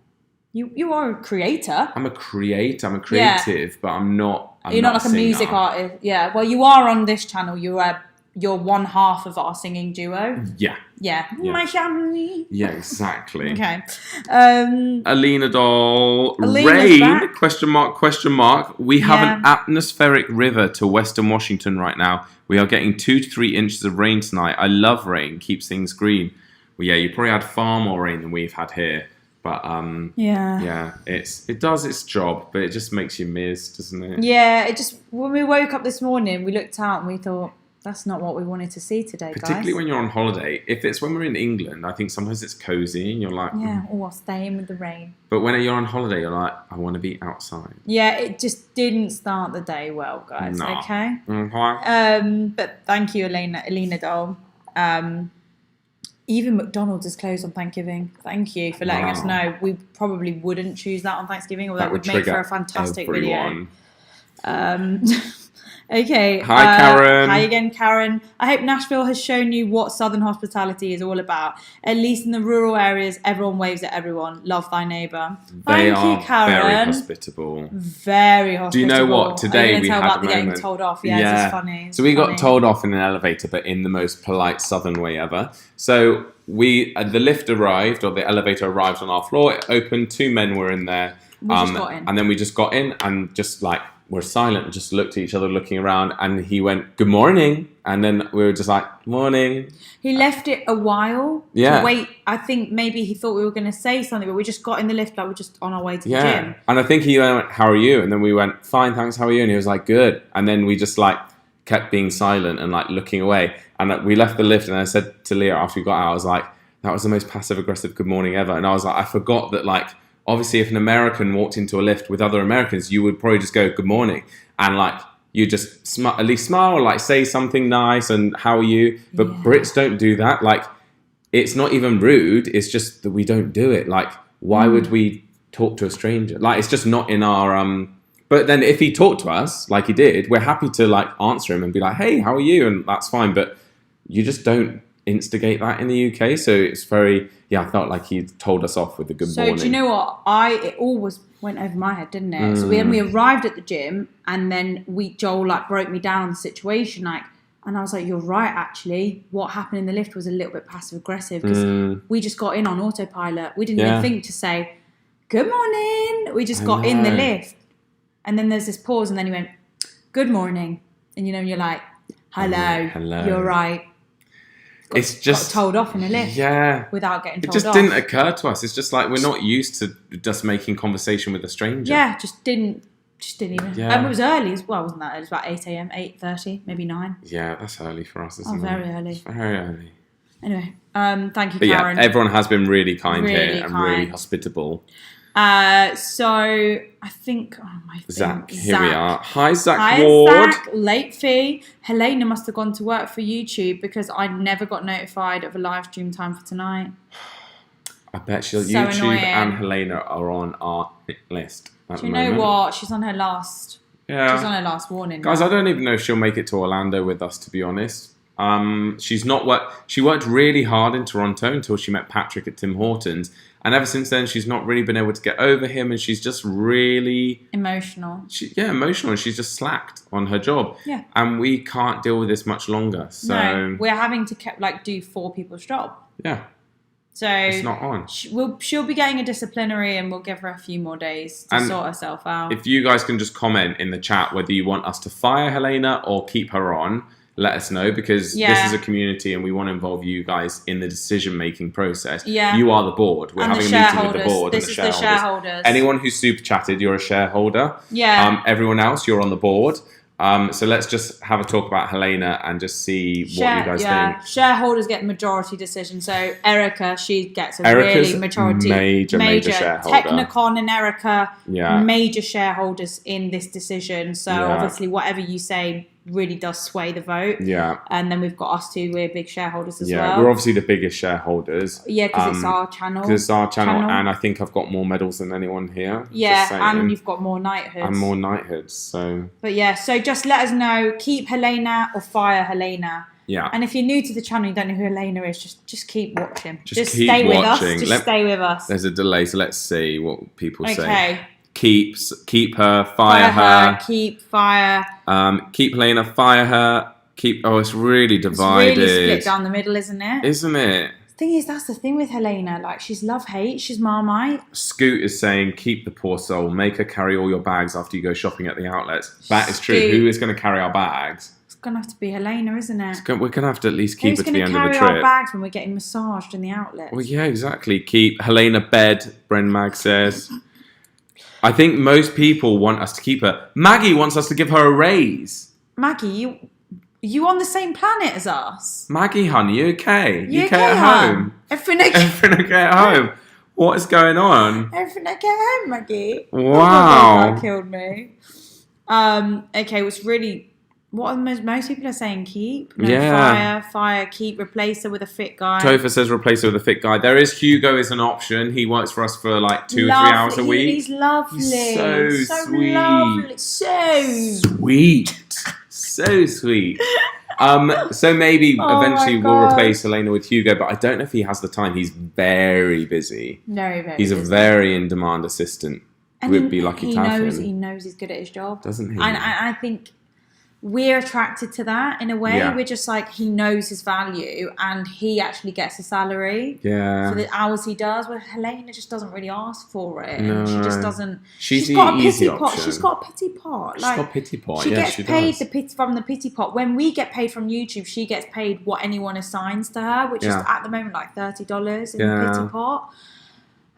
You are a creator. I'm a creator. I'm a creative, but I'm not. You're not like a music artist. Yeah. Well, you are on this channel. You're one half of our singing duo. Yeah. Yeah. My family. Yeah, exactly. Okay. Alina doll. Alina's Rain? back. Question mark, question mark. We have an atmospheric river to Western Washington right now. We are getting 2 to 3 inches of rain tonight. I love rain. Keeps things green. Well, yeah, you probably had far more rain than we've had here. But yeah, it does its job, but it just makes you miss, doesn't it? Yeah, when we woke up this morning, we looked out and we thought, that's not what we wanted to see today, Particularly guys. when you're on holiday. If it's when we're in England, I think sometimes it's cozy and you're like... Yeah, I'll stay in with the rain. But when you're on holiday, you're like, I want to be outside. Yeah, it just didn't start the day well, guys, okay? Mm-hmm. But thank you, Alina doll. Even McDonald's is closed on Thanksgiving. Thank you for letting us know. We probably wouldn't choose that on Thanksgiving, although it would make for a fantastic video. Okay. Hi, Karen. Hi again, Karen. I hope Nashville has shown you what Southern hospitality is all about. At least in the rural areas, everyone waves at everyone. Love thy neighbour. They Thank you, Karen. very hospitable. Very hospitable. Do you know what? Today we had about a the getting moment. told off. Yeah, it's funny. So we got told off in an elevator, but in the most polite Southern way ever. So the lift arrived, or the elevator arrived on our floor. It opened. 2 men were in there. We just got in. And then we just got in and just like we're silent and just looked at each other looking around, and he went, good morning, and then we were just like, morning. He left it a while to wait. I think maybe he thought we were going to say something, but we just got in the lift like we're just on our way to the gym. And I think he went, how are you? And then we went, fine, thanks, how are you? And he was like, good. And then we just like kept being silent and like looking away, and we left the lift, and I said to Leah after we got out, I was like, that was the most passive aggressive good morning ever. And I was like, I forgot that like obviously if an American walked into a lift with other Americans, you would probably just go, good morning. And like, you just at least smile, or like say something nice and how are you? But Brits don't do that. Like, it's not even rude. It's just that we don't do it. Like, why would we talk to a stranger? Like, it's just not in our... But then if he talked to us, like he did, we're happy to like answer him and be like, hey, how are you? And that's fine. But you just don't instigate that in the UK. So it's very... Yeah, I felt like he told us off with a good morning. So do you know what? It always went over my head, didn't it? So we arrived at the gym, and then Joel like broke me down on the situation, like, and I was like, you're right, actually. What happened in the lift was a little bit passive aggressive because we just got in on autopilot. We didn't even think to say good morning. We just got in the lift, and then there's this pause, and then he went, good morning, and you're like, hello. You're right. Got told off in a lift. Yeah. Without getting told off. It just didn't occur to us. It's just like we're not used to just making conversation with a stranger. Yeah, just didn't even. Yeah. And it was early as well, wasn't that? It was about 8 a.m., 8:30, maybe 9. Yeah, that's early for us, isn't it? Very early. It's very early. Anyway, thank you, but Karen. Yeah, everyone has been really kind here and really hospitable. So I think Zach, here we are. Hi, Zach Ward. Hi, Zach. Late fee. Helena must have gone to work for YouTube because I never got notified of a live stream time for tonight. I bet YouTube annoying. And Helena are on our list. Do you know what? She's on her last. Yeah. She's on her last warning. Guys, I don't even know if she'll make it to Orlando with us, to be honest. She's not she worked really hard in Toronto until she met Patrick at Tim Hortons. And ever since then, she's not really been able to get over him, and she's just really... Emotional. Emotional, and she's just slacked on her job. Yeah. And we can't deal with this much longer, so... No, we're having to do 4 people's job. Yeah. So... It's not on. She'll be getting a disciplinary, and we'll give her a few more days to sort herself out. If you guys can just comment in the chat whether you want us to fire Helena or keep her on... Let us know, because this is a community and we want to involve you guys in the decision-making process. Yeah. You are the board. We're having a meeting with the board and the shareholders. Anyone who's super chatted, you're a shareholder. Yeah. Everyone else, you're on the board. So let's just have a talk about Helena and just see what you guys think. Shareholders get majority decision. So Erica, she gets a Erica's really majority. Major shareholder. Technicon and Erica, Yeah. major shareholders in this decision. So obviously whatever you say really does sway the vote. Yeah. And then we've got us two, we're big shareholders as well. Yeah, we're obviously the biggest shareholders. Yeah, because it's our channel. Because it's our channel, and I think I've got more medals than anyone here. Yeah, and you've got more knighthoods. And more knighthoods, so... But yeah, so just let us know, keep Helena or fire Helena. Yeah. And if you're new to the channel, you don't know who Helena is, just keep watching. Just keep stay watching. With us. Just stay with us. There's a delay, so let's see what people say. Okay. Keep her, fire her. Keep fire. Keep Helena, fire her. It's really divided. It's really split down the middle, isn't it? Isn't it? The thing is, that's the thing with Helena. Like, she's love-hate. She's Marmite. Scoot is saying, keep the poor soul. Make her carry all your bags after you go shopping at the outlets. That is true. Who is going to carry our bags? It's going to have to be Helena, isn't it? We're going to have to at least keep it to the end of the trip. Who's going to carry our bags when we're getting massaged in the outlets? Well, yeah, exactly. Keep Helena bed, Bren Mag says. I think most people want us to keep her. Maggie wants us to give her a raise. Maggie, you on the same planet as us? Maggie, honey, you okay? You okay at home? Everything okay? Everything okay at home? What is going on? Everything okay at home, Maggie? Wow. Oh, that killed me. Okay, what's really... What are most people are saying? Keep? No, fire, keep, replace her with a fit guy. Topher says replace her with a fit guy. There is Hugo is an option. He works for us for like 2 or 3 hours a week. He's lovely. He's so sweet. Lovely. So sweet. So maybe eventually we'll replace Helena with Hugo, but I don't know if he has the time. He's very busy. Very, very He's busy. a very in-demand assistant. And We'd be lucky to have him. He knows he's good at his job. Doesn't he? And I think we're attracted to that in a way. Yeah. We're just like, he knows his value and he actually gets a salary for the hours he does. Where Helena just doesn't really ask for it. No. And she just doesn't. She's got a easy pity pot. option. She's got a pity pot. She's got a pity pot. She Yes, gets paid from the pity pot. When we get paid from YouTube, she gets paid what anyone assigns to her, which is at the moment like $30 in the pity pot.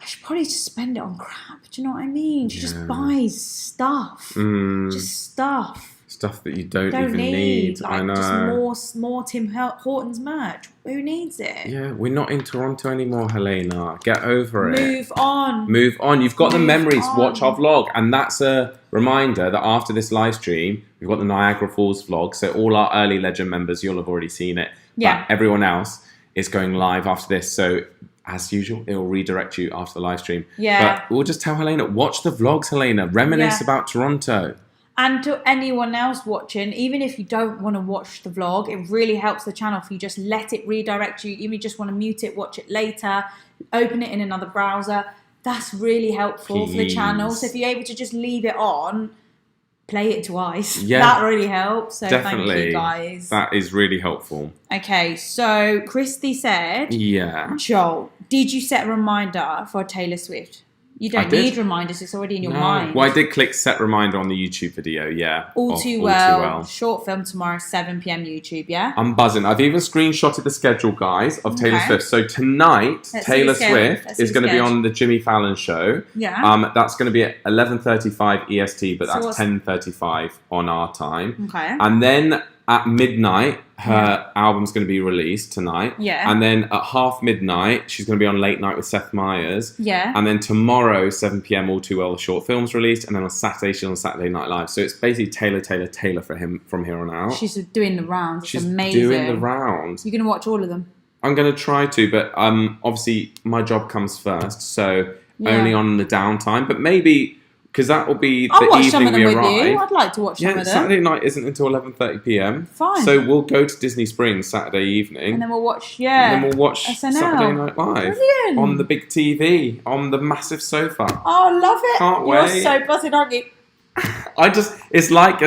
I should probably just spend it on crap. Do you know what I mean? She just buys stuff. Just stuff. Stuff that you don't even need. Like, I know. Just more Tim Hortons merch. Who needs it? Yeah, we're not in Toronto anymore, Helena. Get over it. Move on. Move on. You've got the memories. Watch our vlog. And that's a reminder that after this live stream, we've got the Niagara Falls vlog. So all our early Legend members, you'll have already seen it. Yeah. But everyone else is going live after this. So as usual, it will redirect you after the live stream. Yeah. But we'll just tell Helena, watch the vlogs, Helena. Reminisce about Toronto. And to anyone else watching, even if you don't want to watch the vlog, it really helps the channel if you just let it redirect you. Even if you just want to mute it, watch it later, open it in another browser. That's really helpful for the channel. So if you're able to just leave it on, play it twice. Yeah. That really helps. So definitely. Thank you, guys. That is really helpful. Okay, so Christy said, Joel, did you set a reminder for Taylor Swift? You don't need reminders, it's already in your mind. Well, I did click set reminder on the YouTube video, All too well. Short film tomorrow, 7 p.m. YouTube, yeah? I'm buzzing. I've even screenshotted the schedule, guys, of Taylor Swift. So tonight, Taylor Swift is going to be on the Jimmy Fallon show. Yeah. That's going to be at 11:35 EST, but that's 10:35 on our time. Okay. And then at midnight, her album's going to be released tonight. Yeah. And then at half midnight, she's going to be on Late Night with Seth Meyers. Yeah. And then tomorrow, 7 p.m, All Too Well, the short film's released. And then on Saturday, she's on Saturday Night Live. So it's basically Taylor for him from here on out. She's doing the rounds. It's she's amazing. Doing the rounds. You're going to watch all of them? I'm going to try to, but obviously my job comes first. So only on the downtime. But maybe... Because that will be the evening we arrive. With you. I'd like to watch some of them. Saturday night isn't until 11:30 p.m. Fine. So we'll go to Disney Springs Saturday evening. And then we'll watch, And then we'll watch SNL. Saturday Night Live. Brilliant. On the big TV, on the massive sofa. Oh, love it. Can't wait. You're so buzzing, aren't you? It's like I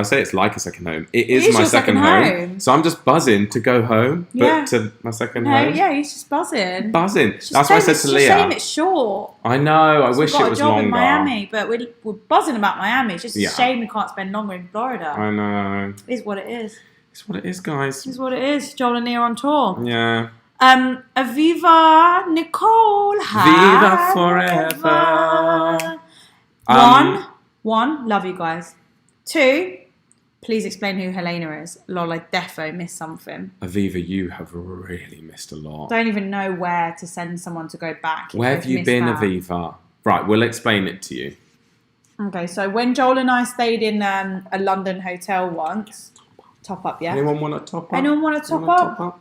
say it's like a second home. It is my second home. So I'm just buzzing to go home, but to my second home. Yeah, he's just buzzing. That's what I said to Leah. It's a shame it's short. I know. I wish it was longer. We've got a job in Miami, but we're buzzing about Miami. It's just a shame we can't spend longer in Florida. I know. It is what it is. It's what it is, guys. It's what it is. Joel and Lia on tour. Yeah. Aviva Nicole. Viva forever. One, love you guys. 2, Please explain who Helena is. Lol, I defo missed something. Aviva, you have really missed a lot. Don't even know where to send someone to go back. Where have you been, Aviva? Right, we'll explain it to you. Okay, so when Joel and I stayed in a London hotel once, top up, yeah? Anyone want to top up? Anyone want to top up?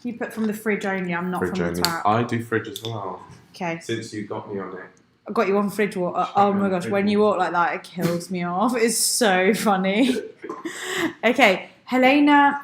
You put from the fridge only, I'm not Fridge from only. the tap. I do fridge as well. Okay. Since you got me on it. I got you on fridge water. Oh my gosh, when you walk like that, it kills me off. It's so funny. Okay, Helena,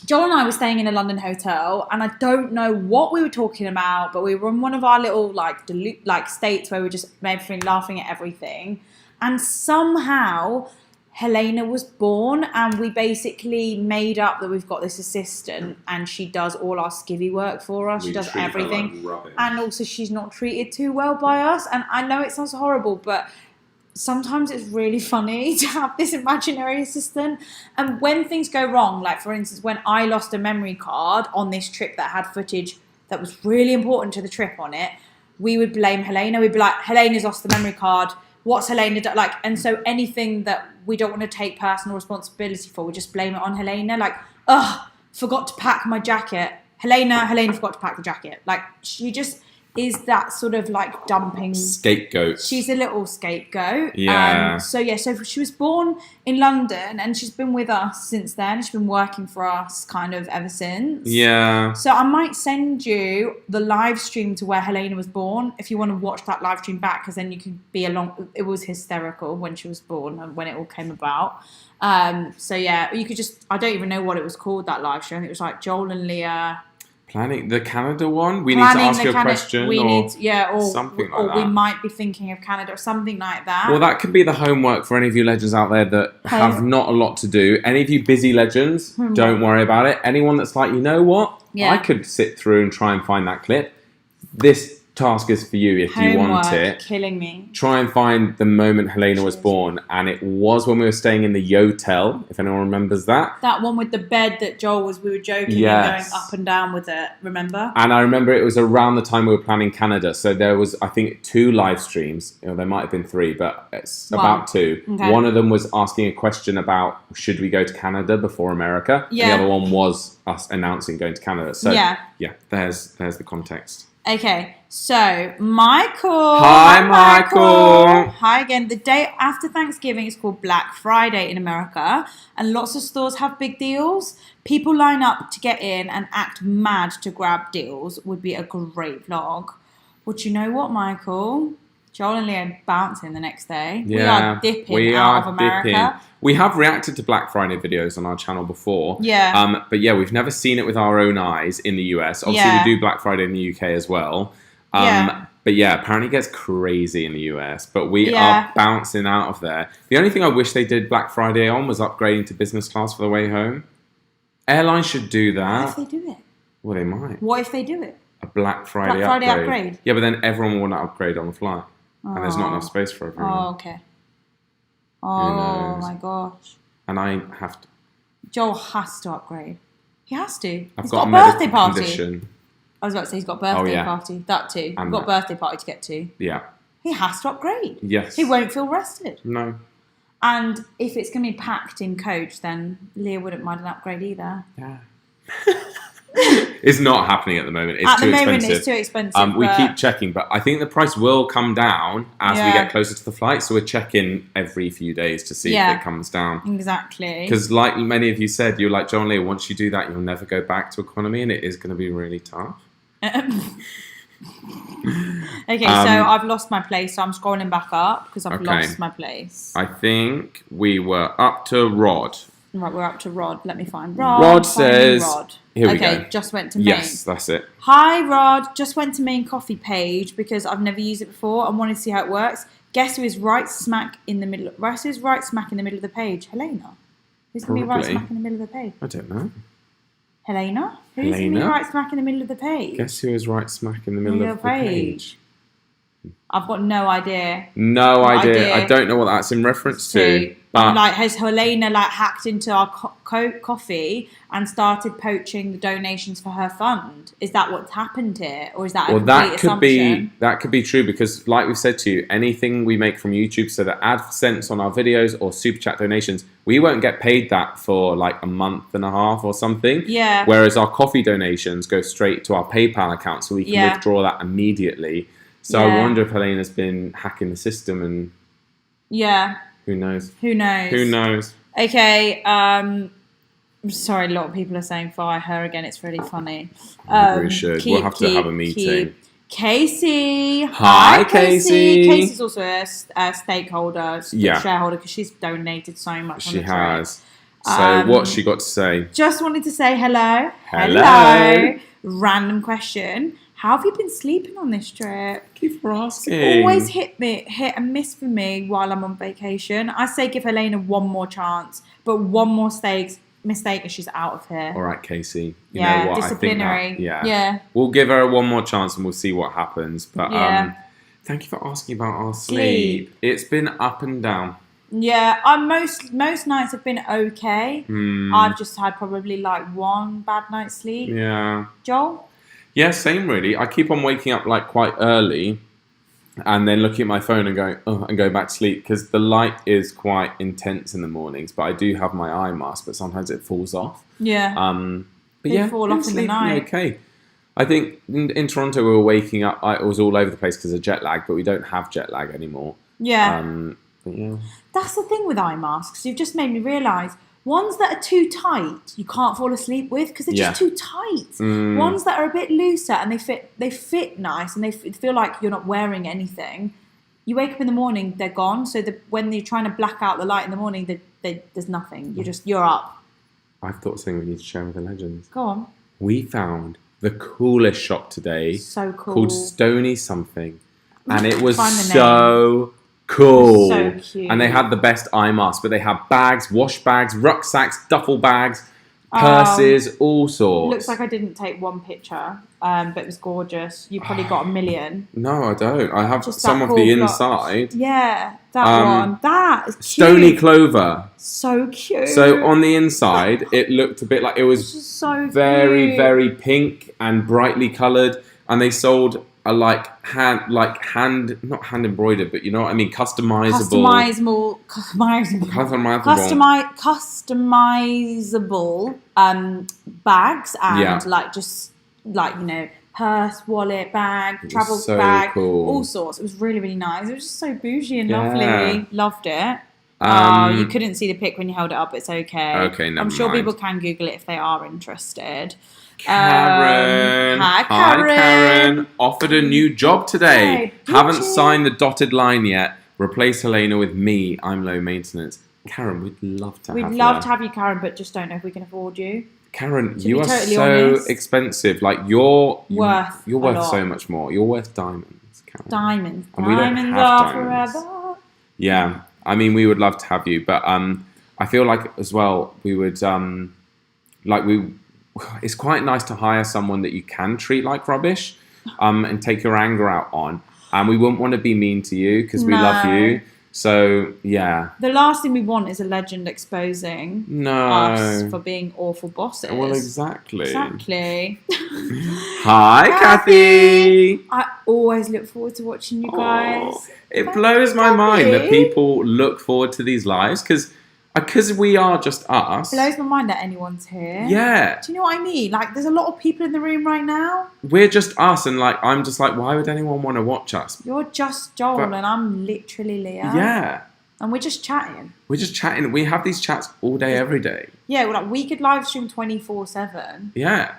Joel and I were staying in a London hotel, and I don't know what we were talking about, but we were in one of our little like states where we were just everything laughing at everything, and somehow Helena was born, and we basically made up that we've got this assistant, and she does all our skivvy work for us. She does everything, and also she's not treated too well by us. And I know it sounds horrible, but sometimes it's really funny to have this imaginary assistant. And when things go wrong, like for instance, when I lost a memory card on this trip that had footage that was really important to the trip on it, we would blame Helena. We'd be like, Helena's lost the memory card. What's Helena done? Like, and so anything that we don't want to take personal responsibility for, we just blame it on Helena. Like, forgot to pack my jacket. Helena forgot to pack the jacket. Like, she just is that sort of like dumping scapegoat. She's a little scapegoat. Yeah. So she was born in London, and she's been with us since then. She's been working for us kind of ever since. Yeah. So I might send you the live stream to where Helena was born if you want to watch that live stream back, because then you can be along. It was hysterical when she was born and when it all came about. So yeah, you could just, I don't even know what it was called, that live stream. It was like Joel and Lia planning the Canada one. We need to ask you a question, or something like that. Or we might be thinking of Canada or something like that. Well, that could be the homework for any of you legends out there that have not a lot to do. Any of you busy legends, don't worry about it. Anyone that's like, you know what? Yeah. I could sit through and try and find that clip. This task is for you if you want it. Killing me. Try and find the moment Helena was born, and it was when we were staying in the Yotel, if anyone remembers that. That one with the bed that Joel we were joking and going up and down with it, remember? And I remember it was around the time we were planning Canada, so there was, I think, 2 live streams. There might have been 3, but it's about 2. Okay. One of them was asking a question about should we go to Canada before America, and the other one was us announcing going to Canada. So yeah, there's the context. Okay, so Michael. Hi, Michael. Hi again. The day after Thanksgiving is called Black Friday in America, and lots of stores have big deals. People line up to get in and act mad to grab deals. Would be a great vlog. But you know what, Michael? Joel and Lia are bouncing the next day. Yeah, we are dipping out of America. Dipping. We have reacted to Black Friday videos on our channel before. Yeah. But yeah, we've never seen it with our own eyes in the US. Obviously, we do Black Friday in the UK as well. But yeah, apparently it gets crazy in the US. But we are bouncing out of there. The only thing I wish they did Black Friday on was upgrading to business class for the way home. Airlines should do that. What if they do it? Well, they might. What if they do it? A Black Friday upgrade. Yeah, but then everyone will want to upgrade on the flight. And there's not enough space for everyone. Oh, okay. Oh, my gosh. And I have to. Joel has to upgrade. He has to. He's got a birthday party. Condition. I was about to say he's got a birthday party. That too. He's got a birthday party to get to. Yeah. He has to upgrade. Yes. He won't feel rested. No. And if it's going to be packed in coach, then Lia wouldn't mind an upgrade either. Yeah. It's not happening at the moment. It's too expensive. It's too expensive. We keep checking, but I think the price will come down as we get closer to the flight. So we're checking every few days to see if it comes down. Exactly. Because like many of you said, you're like, Joel Lia, once you do that, you'll never go back to economy, and it is going to be really tough. Okay, so I've lost my place, so I'm scrolling back up because I've lost my place. I think we were up to Rod. Right, we're up to Rod. Let me find Rod. Rod says... Here we go. Okay, just went to main. Yes, that's it. Hi, Rod. Just went to main coffee page because I've never used it before and wanted to see how it works. Guess who is right smack in the middle? Who's right smack in the middle of the page? Helena. Who's going to be right smack in the middle of the page? I don't know. Helena? Who's going to be right smack in the middle of the page? Guess who is right smack in the middle of the page? I've got no idea. No idea. I don't know what that's in reference to. Like, has Helena like hacked into our coffee and started poaching the donations for her fund? Is that what's happened here, or is that a complete assumption? That could be true, because like we've said to you, anything we make from YouTube, so the AdSense on our videos or super chat donations, we won't get paid that for like a month and a half or something. Yeah. Whereas our coffee donations go straight to our PayPal account, so we can withdraw that immediately. So I wonder if Helena's been hacking the system, and who knows? Who knows? Who knows? Okay. Sorry, a lot of people are saying fire her again. It's really funny. We should. We'll have to have a meeting. Casey. Hi, Casey. Casey's also a stakeholder, shareholder, because she's donated so much. She has. So what's she got to say? Just wanted to say hello. Hello. Random question. How have you been sleeping on this trip? Thank you for asking. It's always hit and miss for me while I'm on vacation. I say give Helena one more chance, but one more mistake and she's out of here. All right, Casey. You know what? Disciplinary. I think that, We'll give her one more chance and we'll see what happens. But thank you for asking about our sleep. It's been up and down. Yeah, most nights have been okay. I've just had probably like one bad night's sleep. Yeah. Joel? Yeah, same really. I keep on waking up like quite early and then looking at my phone and going, and going back to sleep, because the light is quite intense in the mornings, but I do have my eye mask, but sometimes it falls off. Yeah. But they fall off in the night. Okay. I think in Toronto we were waking up, it was all over the place because of jet lag, but we don't have jet lag anymore. Yeah. But yeah. That's the thing with eye masks. You've just made me realise, ones that are too tight, you can't fall asleep with because they're just too tight. Ones that are a bit looser and they fit nice and they feel like you're not wearing anything. You wake up in the morning, they're gone. So when you're trying to black out the light in the morning, there's nothing. You're up. I've thought something we need to share with the legends. Go on. We found the coolest shop today. So cool. Called Stony something, and it was so cool. So cute. And they had the best eye masks, but they had bags, wash bags, rucksacks, duffel bags, purses, all sorts. Looks like I didn't take one picture, but it was gorgeous. You probably got a million. No, I don't. I have Just some of the inside. Yeah, that one. That is cute. Stony clover. So cute. So on the inside, it looked a bit like it was just so very, cute. very pink and brightly coloured, and they sold a not hand embroidered, but you know what I mean, customizable bags and purse, wallet, bag, travel bag, all sorts. It was really, really nice. It was just so bougie and lovely. Loved it. You couldn't see the pic when you held it up. It's okay. Okay, never I'm sure mind. people can Google it if they are interested. Karen. Hi, Karen. Offered a new job today. Hey, Haven't signed the dotted line yet. Replace Helena with me. I'm low maintenance. Karen, we'd love to have you. We'd love to have you, Karen, but just don't know if we can afford you. Karen, you are so expensive. Like you're worth so much more. You're worth diamonds, Karen. Diamonds. And we don't diamonds have are diamonds. forever. Yeah. I mean, we would love to have you, but I feel like as well we would it's quite nice to hire someone that you can treat like rubbish and take your anger out on. And we wouldn't want to be mean to you because we love you. So, yeah. The last thing we want is a legend exposing us for being awful bosses. Well, exactly. Exactly. Hi, Kathy. I always look forward to watching you guys. It blows my mind that people look forward to these lives because we are just us. It blows my mind that anyone's here. Yeah. Do you know what I mean? Like, there's a lot of people in the room right now. We're just us, and like, I'm just like, why would anyone want to watch us? You're just Joel, and I'm literally Lia. Yeah. And we're just chatting. We're just chatting. We have these chats all day, every day. Yeah, we could live stream 24/7. Yeah.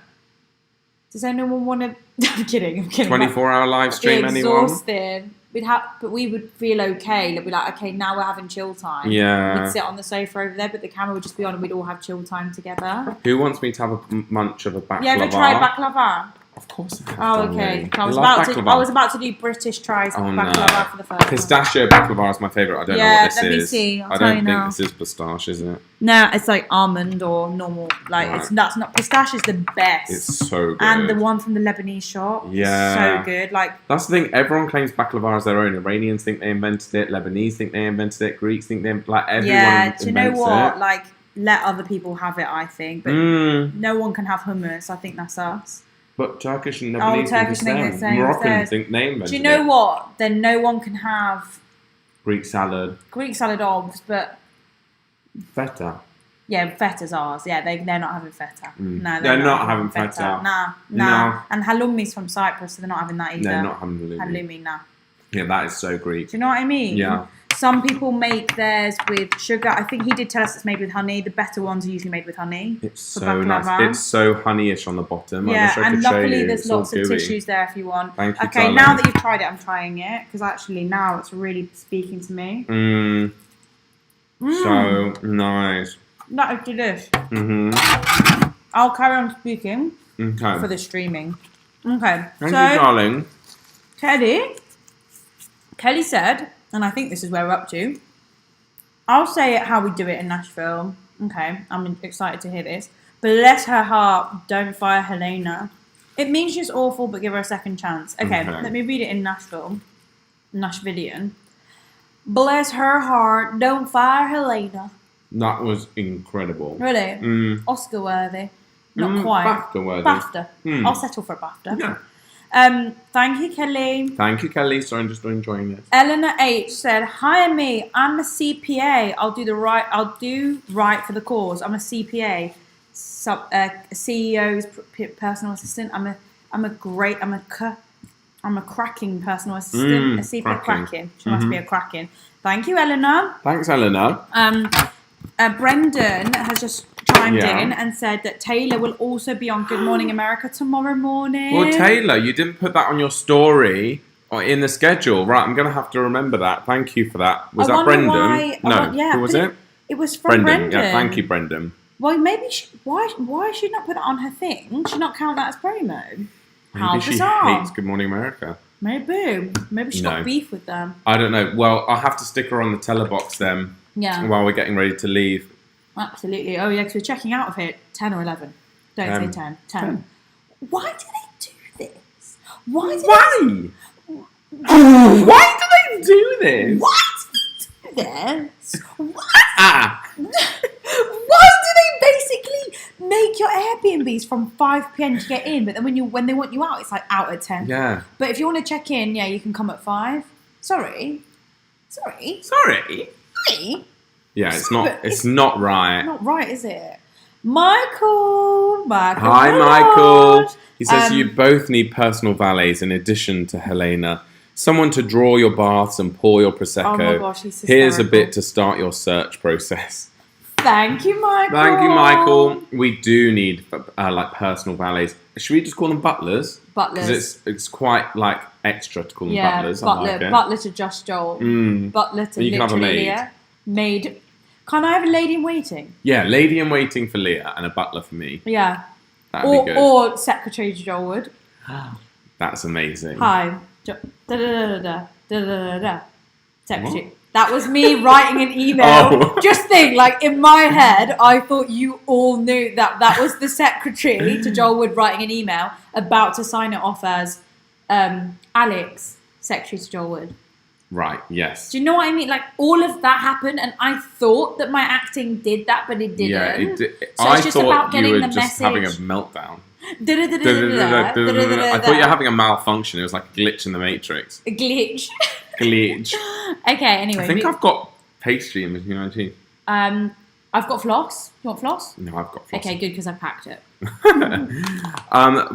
Does anyone want to? I'm kidding. 24-hour live stream, anyone? Exhausted. But we would feel okay. We'd be like, okay, now we're having chill time. Yeah. We'd sit on the sofa over there, but the camera would just be on, and we'd all have chill time together. Who wants me to have a munch of a baklava? You ever tried baklava? Of course I have. Oh, darling. okay. I love baklava. was about to do British tries Oh, baklava for the first time. Pistachio baklava is my favourite. I don't know what this is. let me see. I don't think this is pistache, is it? No, it's like almond or normal. Like Right. that's not pistachio is the best. It's so good. And the one from the Lebanese shop. Yeah. So good. Like that's the thing. Everyone claims baklava as their own. Iranians think they invented it. Lebanese think they invented it. Greeks think they like everyone. yeah. Do you know invents what? it. Like let other people have it. I think, but no one can have hummus. I think that's us. But Turkish and Lebanese Turkish think think the the same. same. Moroccans think they invented it. Do you know what? Then no one can have Greek salad. Greek salad obs, but Feta. yeah, feta's ours. Yeah, they're not having feta. No, They're not having feta. Nah. No. And halloumi's from Cyprus, so they're not having that either. They're not having halloumi. Halloumi, nah. Yeah, that is so Greek. Do you know what I mean? Yeah. Some people make theirs with sugar. I think he did tell us it's made with honey. The better ones are usually made with honey. It's for so nice. baklava. It's so honeyish on the bottom. Yeah, I wish I and could show luckily you. there's It's all lots of gooey. tissues there if you want. Thank you, okay, darling. now that you've tried it, I'm trying it because actually now it's really speaking to me. So nice. That is delish. I'll carry on speaking Okay. for the streaming. Okay, Thank you, darling. Kelly said, and I think this is where we're up to. I'll say it how we do it in Nashville. Okay, I'm excited to hear this. Bless her heart, don't fire Helena. It means she's awful, but give her a second chance. Okay, let me read it in Nashvillian. Bless her heart, don't fire Helena. That was incredible. Really? Oscar worthy. Not quite. BAFTA worthy. BAFTA. I'll settle for a BAFTA. Yeah. Thank you, Kelly. Thank you, Kelly. Sorry, I'm just enjoying this. Eleanor H said, "Hire me. I'm a CPA. I'll do right for the cause. I'm a CPA, CEO's personal assistant. I'm a cracking personal assistant. A CPA cracking. She must be a cracking. Thank you, Eleanor. Thanks, Eleanor. Brendan has just chimed in and said that Taylor will also be on Good Morning America tomorrow morning. Well, Taylor, you didn't put that on your story or in the schedule. Right, I'm going to have to remember that. Thank you for that. Was that Brendan? Who was it? It was from Brendan. Yeah, thank you, Brendan. Well, maybe why should not put that on her thing? Should not count that as promo. Maybe she hates Good Morning America. Maybe she's got beef with them. I don't know. Well, I'll have to stick her on the telebox then. Yeah. While we're getting ready to leave. Absolutely. Oh yeah, because we're checking out of here 10 or 11. Don't say 10. Why do they do this? Why do they do this? Why do they do this? Why do they basically make your Airbnbs from 5 p.m. to get in, but then when they want you out, it's like out at 10? Yeah. But if you want to check in, yeah, you can come at 5. Sorry. Yeah, it's not right. Not right, is it? Michael. Hi, Michael. He says you both need personal valets in addition to Helena. Someone to draw your baths and pour your Prosecco. Oh my gosh, he's Here's a hysterical. bit to start your search process. Thank you, Michael. Thank you, Michael. We do need like personal valets. Should we just call them butlers? Butlers. Because it's quite like extra to call them butlers. Butler, I like it. butler to Just Joel. Butler to You can have a literally maid. Leah. Maid. Can I have a lady in waiting? Yeah, lady in waiting for Leah and a butler for me. Yeah. That'd be good. Or secretary to Joel Wood. That's amazing. Hi. Secretary. What? That was me writing an email. Oh. Just think, like in my head, I thought you all knew that was the secretary to Joel Wood writing an email about to sign it off as Alex, secretary to Joel Wood. Right, yes. Do you know what I mean? Like all of that happened, and I thought that my acting did that, but it didn't. Yeah, it did. So it's just about getting you were the just message. having a meltdown. I I thought you were having a malfunction. It was like a glitch in the Matrix. A glitch. Glitch. Okay, anyway. I think I've got pastry in between my teeth. I've got floss. You want floss? No, I've got floss. Okay, good, because I packed it.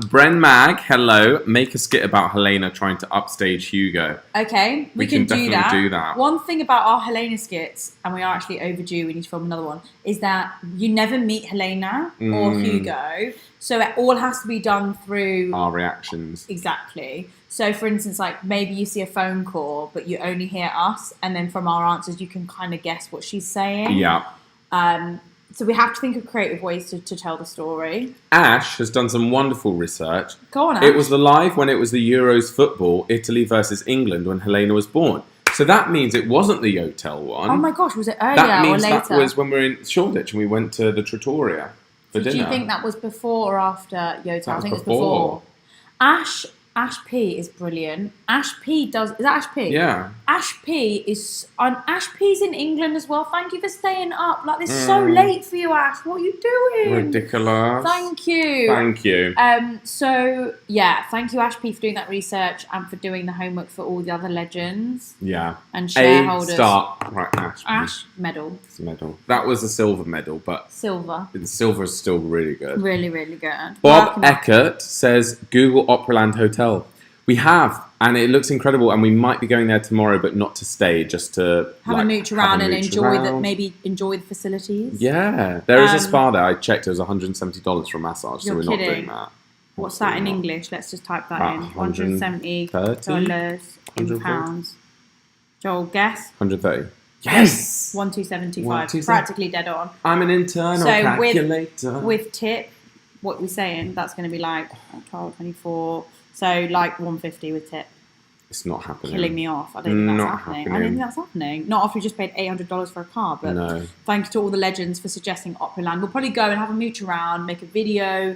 Bren Mag, hello. Make a skit about Helena trying to upstage Hugo. Okay, we can do definitely do that. One thing about our Helena skits, and we are actually overdue, we need to film another one, is that you never meet Helena or Hugo, so it all has to be done through our reactions. Exactly. So, for instance, like maybe you see a phone call, but you only hear us, and then from our answers, you can kind of guess what she's saying. Yeah. So we have to think of creative ways to tell the story. Ash has done some wonderful research. Go on, Ash. It was live when it was the Euros football, Italy versus England, when Helena was born. So that means it wasn't the Yotel one. Oh my gosh, was it earlier That or means later? that was when we were in Shoreditch and we went to the Trattoria for dinner. Do you think that was before or after Yotel? I think was it's before. Ash P is brilliant. Ash P does... Is that Ash P? Yeah. Ash P is... Ash P's in England as well. Thank you for staying up. Like, it's so late for you, Ash. What are you doing? Ridiculous. Thank you. Thank you. So, yeah. Thank you, Ash P, for doing that research and for doing the homework for all the other legends. Yeah. And shareholders. A star. Right, Ash. Ash, medal. It's a medal. That was a silver medal, but... Silver. The silver is still really good. Really, really good. Bob Eckert says, Google Operaland Hotel. We have, and it looks incredible, and we might be going there tomorrow, but not to stay, just to have a mooch around and enjoy the facilities. Yeah, there is a spa there. I checked; it was $170 for a massage, so we're not doing that. What's that in English? Let's just type that in. $170 in pounds. Joel, guess. 130. Yes. 1275. Practically dead on. I'm an internal calculator. With tip, what we're saying, that's going to be like 12, 24. So like 150 with tip. It's not happening. Killing me off. I don't think that's happening. I don't think that's happening. Not after we just paid $800 for a car. But no. Thank you to all the legends for suggesting Operaland. We'll probably go and have a mooch around, make a video.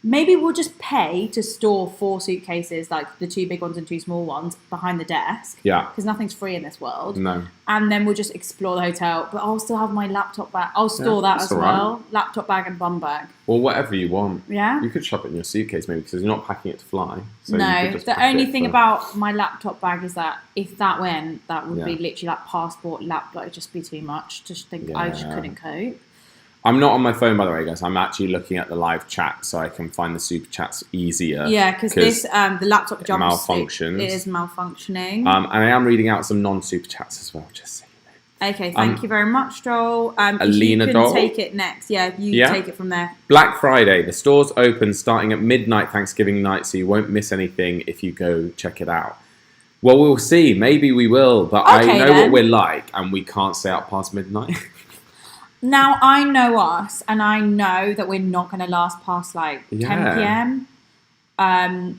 Maybe we'll just pay to store 4 suitcases, like the 2 big ones and 2 small ones, behind the desk. Yeah. Because nothing's free in this world. No. And then we'll just explore the hotel. But I'll still have my laptop bag. I'll store that as well. Right. Laptop bag and bum bag. Or whatever you want. Yeah. You could shove it in your suitcase maybe because you're not packing it to fly. So no. The only thing about my laptop bag is that if that went, that would be literally like passport, laptop. It'd just be too much. I just couldn't cope. I'm not on my phone, by the way, guys. I'm actually looking at the live chat so I can find the super chats easier. Yeah, because this the laptop jumps. Malfunctions. It is malfunctioning. And I am reading out some non-super chats as well, just so you know. Okay, thank you very much, Joel. Alina you Doll. Take it next. Yeah, you take it from there. Black Friday. The store's open starting at midnight Thanksgiving night, so you won't miss anything if you go check it out. Well, we'll see. Maybe we will, but I know what we're like, and we can't stay out past midnight. Now, I know us, and I know that we're not going to last past, 10 p.m.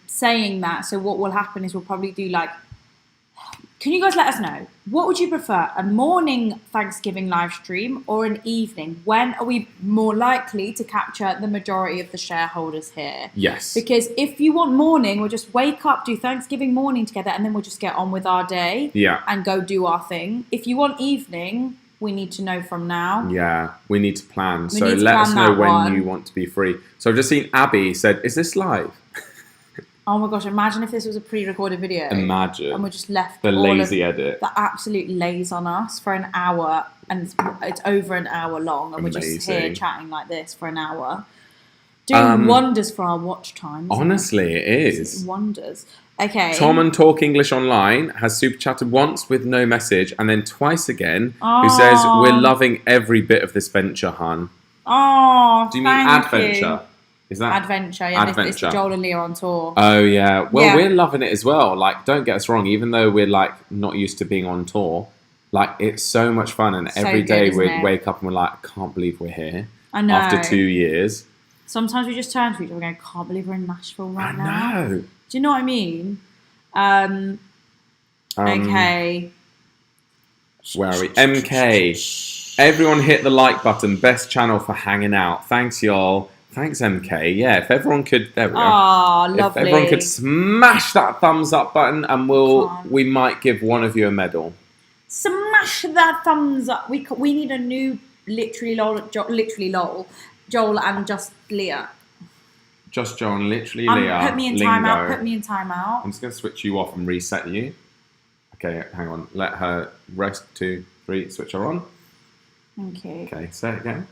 Saying that, so what will happen is we'll probably do, can you guys let us know? What would you prefer, a morning Thanksgiving live stream or an evening? When are we more likely to capture the majority of the shareholders here? Yes. Because if you want morning, we'll just wake up, do Thanksgiving morning together, and then we'll just get on with our day and go do our thing. If you want evening... We need to know from now. Yeah, we need to plan. So let us know when you want to be free. So I've just seen Abby said, is this live? Oh my gosh, imagine if this was a pre-recorded video. Imagine. And we just left the lazy edit. The absolute laze on us for an hour. And it's over an hour long. And we're just here chatting like this for an hour. Doing wonders for our watch times. Honestly, it is. Wonders. Okay. Tom and Talk English Online has super chatted once with no message and then twice again, who says, we're loving every bit of this venture, hun. Oh, do you mean adventure? Is that adventure? Yeah, it's Joel and Lia on tour. Oh, yeah. Well, we're loving it as well. Don't get us wrong, even though we're not used to being on tour, it's so much fun. And every day we wake up and we're like, I can't believe we're here. I know. After 2 years. Sometimes we just turn to each other and go, can't believe we're in Nashville right now. I know. Do you know what I mean? Okay. Where are we? MK. Everyone hit the like button. Best channel for hanging out. Thanks, y'all. Thanks, MK. Yeah, if everyone could... There we go. Oh, lovely. If everyone could smash that thumbs up button and we might give one of you a medal. Smash that thumbs up. We need a new literally lol, Joel and just Lia. Just Joel and literally Lia. Put me in timeout. I'm just going to switch you off and reset you. Okay, hang on. Let her rest. 2, 3. Switch her on. Okay. Okay, say it again.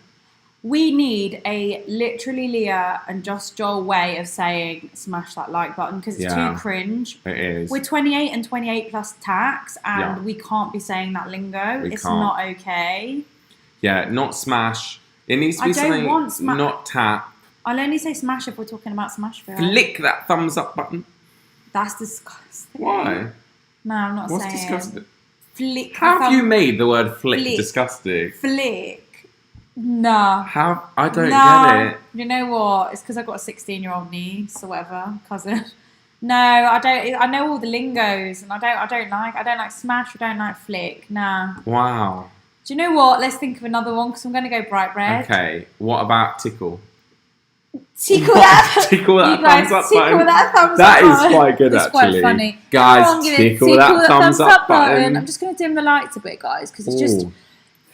We need a literally Lia and just Joel way of saying smash that like button because it's too cringe. It is. We're 28 and 28 plus tax and we can't be saying that lingo. It's not okay. Yeah, not smash. It needs to be something not tap. I'll only say smash if we're talking about Smashville. Flick that thumbs up button. That's disgusting. Why? No, I'm not saying. What's disgusting? Flick. How have you made the word flick disgusting? Flick. Nah. How? I don't No. get it. You know what? It's because I've got a 16-year-old niece or whatever, cousin. No, I don't. I know all the lingos, and I don't like Smash. I don't like Flick. Nah. Wow. Do you know what? Let's think of another one because I'm going to go bright red. Okay. What about Tickle? Tickle that. Tickle that You guys, thumbs up tickle button. that thumbs That up is button. quite good, It's actually. quite funny. Guys, Everyone gonna tickle that thumbs up button. I'm just going to dim the lights a bit, guys, because it's just. Ooh.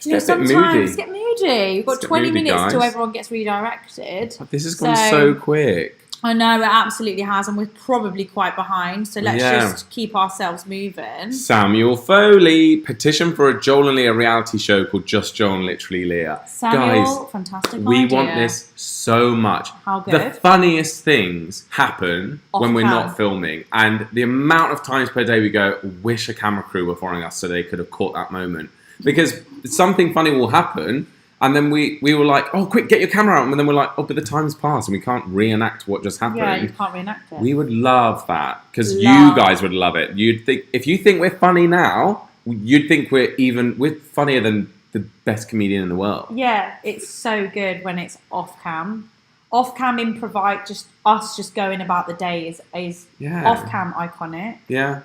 You know, It's a bit sometimes moody. get moody. We've got Let's get 20 moody, minutes till guys. everyone gets redirected. This has gone so quick. I know, it absolutely has, and we're probably quite behind, so let's just keep ourselves moving. Samuel Foley, petition for a Joel and Lia reality show called Just Joel and Literally Lia. Samuel, guys, fantastic we idea. want this so much. How good? The funniest things happen when we're not filming, and the amount of times per day we go, wish a camera crew were following us so they could have caught that moment. Because something funny will happen, and then we were like, oh, quick, get your camera out. And then we're like, oh, but the time's passed, and we can't reenact what just happened. Yeah, you can't reenact it. We would love that, because you guys would love it. You'd think, if you think we're funny now, you'd think we're funnier than the best comedian in the world. Yeah, it's so good when it's off cam. Off cam improvise, just us just going about the day is off cam iconic. Yeah.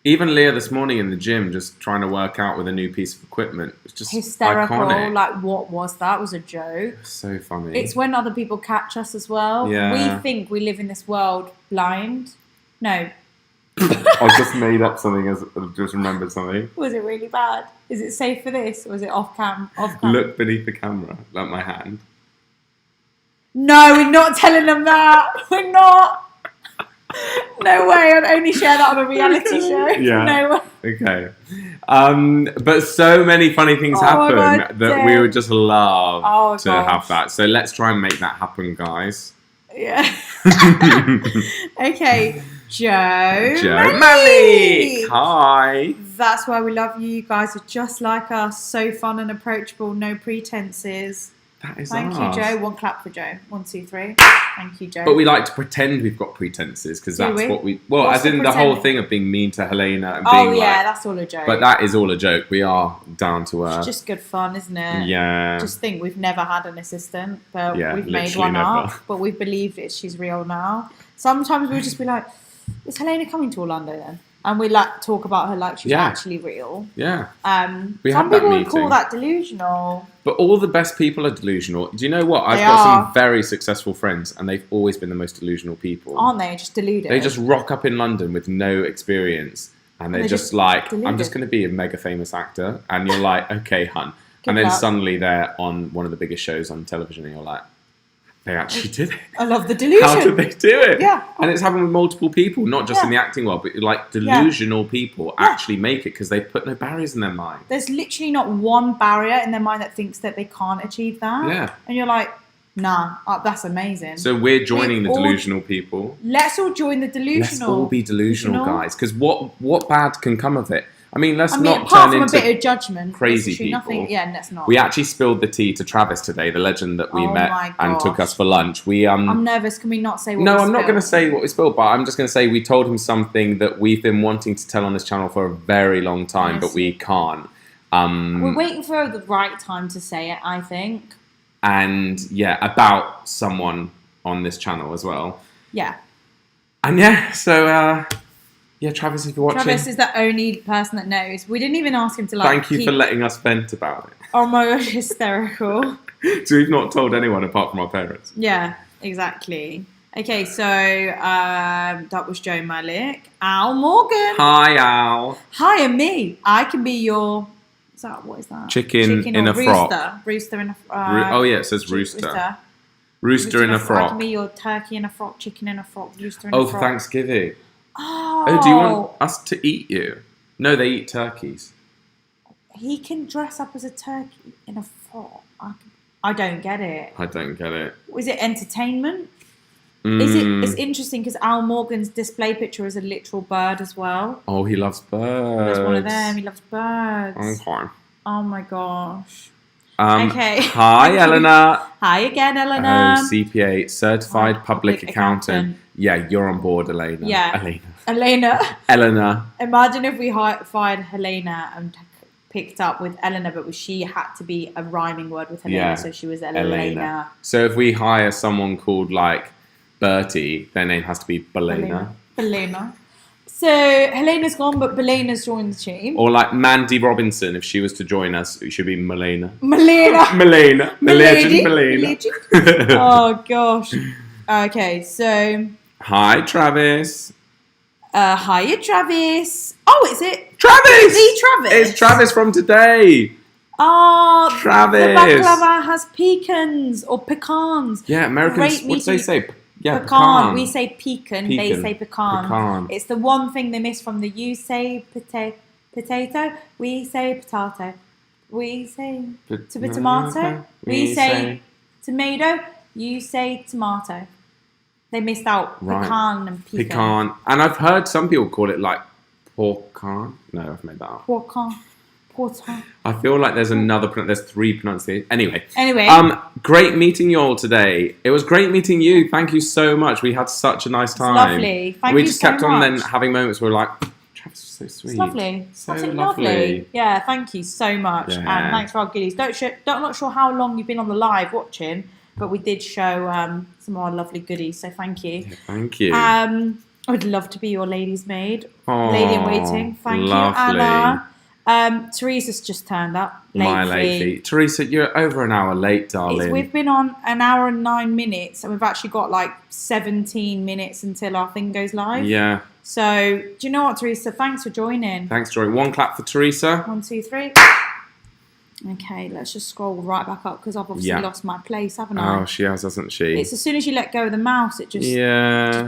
Even Lia this morning in the gym, just trying to work out with a new piece of equipment. It's just hysterical. iconic. Like, what was that? It was a joke. So funny. It's when other people catch us as well. Yeah. We think we live in this world blind. No. I just made up something I just remembered something. Was it really bad? Is it safe for this? Or was it off cam? Look beneath the camera, like my hand. No, we're not telling them that. We're not. No way, I'd only share that on a reality show. Yeah. No way. Okay. But so many funny things happen that we would just love to have that. So let's try and make that happen, guys. Yeah. Okay. Joe Malik. Hi. That's why we love you. You guys are just like us. So fun and approachable. No pretenses. That is Thank ours. you, Joe. One clap for Joe. 1, 2, 3. Thank you, Joe. But we like to pretend we've got pretenses because that's what we. Well, What's as in the whole thing of being mean to Helena and being that's all a joke. But that is all a joke. We are down to earth. It's just good fun, isn't it? Yeah. Just think we've never had an assistant, but we've made literally one never. up. But we believe she's real now. Sometimes we'll just be like, "Is Helena coming to Orlando then?" And we like talk about her like she's actually real. Yeah. Some had people that would call that delusional. But all the best people are delusional. Do you know what? I've got some very successful friends, and they've always been the most delusional people. Aren't they? Just deluded. They just rock up in London with no experience, and they're just like, deluded. I'm just going to be a mega famous actor. And you're like, okay, hun. And then suddenly they're on one of the biggest shows on television, and you're like, they actually did it. I love the delusion. How did they do it? Yeah. And it's happened with multiple people, not just in the acting world, but like delusional people actually make it because they put no barriers in their mind. There's literally not one barrier in their mind that thinks that they can't achieve that. Yeah. And you're like, nah, that's amazing. So we're joining the delusional people. Let's all join the delusional. Let's all be delusional, guys. Because what bad can come of it? I mean, let's not apart turn from into a bit of judgment, crazy people. Nothing, let's not. We actually spilled the tea to Travis today, the legend that we met and took us for lunch. I'm nervous. Can we not say what we No, spilled? I'm not going to say what we spilled, but I'm just going to say we told him something that we've been wanting to tell on this channel for a very long time, but we can't. We're waiting for the right time to say it, I think. And about someone on this channel as well. Yeah. And so... Travis, if you're watching... Travis is the only person that knows. We didn't even ask him to Thank you for letting us vent about it. Oh my gosh, hysterical. So we've not told anyone apart from our parents. Yeah, exactly. Okay, so that was Joe Malik. Al Morgan. Hi, Al. Hi, and me. I can be your... What is that? Chicken in a frock. Rooster in a frock. Oh yeah, it says rooster. Rooster in a frock. I can be your turkey in a frock, chicken in a frock, rooster in a Oh, frock. for Thanksgiving. Oh, do you want us to eat you? No, they eat turkeys. He can dress up as a turkey in a frock. I don't get it. I don't get it. Is it entertainment? It's interesting because Al Morgan's display picture is a literal bird as well. Oh, he loves birds. He's one of them. He loves birds. Okay. Oh my gosh. Okay. Hi, Eleanor. Hi again, Eleanor. CPA, Certified Public Accountant. Yeah, you're on board, Elena. Yeah. Elena. Eleanor. Imagine if we fired Helena and picked up with Eleanor, but she had to be a rhyming word with Helena, so she was Elena. So if we hire someone called like Bertie, their name has to be Belena. Belena. So Helena's gone, but Belena's joined the team. Or like Mandy Robinson, if she was to join us, it should be Melena. Melena. Melena. Oh gosh. Okay, so. Hi, Travis. Hiya, Travis. Oh, is it Travis? The Travis. It's Travis from today. Oh, Travis. The baklava has pecans or pecans. Yeah, Americans. What do they say? Yeah, pecan. We say pecan. They say pecan. It's the one thing they miss from the you say potato. We say potato. We say tomato. We say tomato. You say tomato. They missed out pecan and pecan. Pecan. And I've heard some people call it like porcan. No, I've made that up. Porcan. I feel like there's there's 3 pronunciations. Anyway. Great meeting you all today. It was great meeting you. Thank you so much. We had such a nice time. It's lovely. Thank you so much. We just kept on then having moments where we're like, Travis is so sweet. It's lovely. So lovely. Yeah, thank you so much. Yeah. And thanks for our goodies. Not sure how long you've been on the live watching, but we did show some more lovely goodies. So thank you. Yeah, thank you. I would love to be your lady's maid. Aww, lady in waiting. Thank you, Anna. Teresa's just turned up. My lady. Teresa, you're over an hour late, darling. We've been on an hour and 9 minutes, and we've actually got like 17 minutes until our thing goes live. Yeah. So, do you know what, Teresa? Thanks for joining. Thanks, Joy. 1 clap for Teresa. 1, 2, 3. Okay, let's just scroll right back up because I've obviously lost my place, haven't I? Oh, she has, hasn't she? It's as soon as you let go of the mouse, it just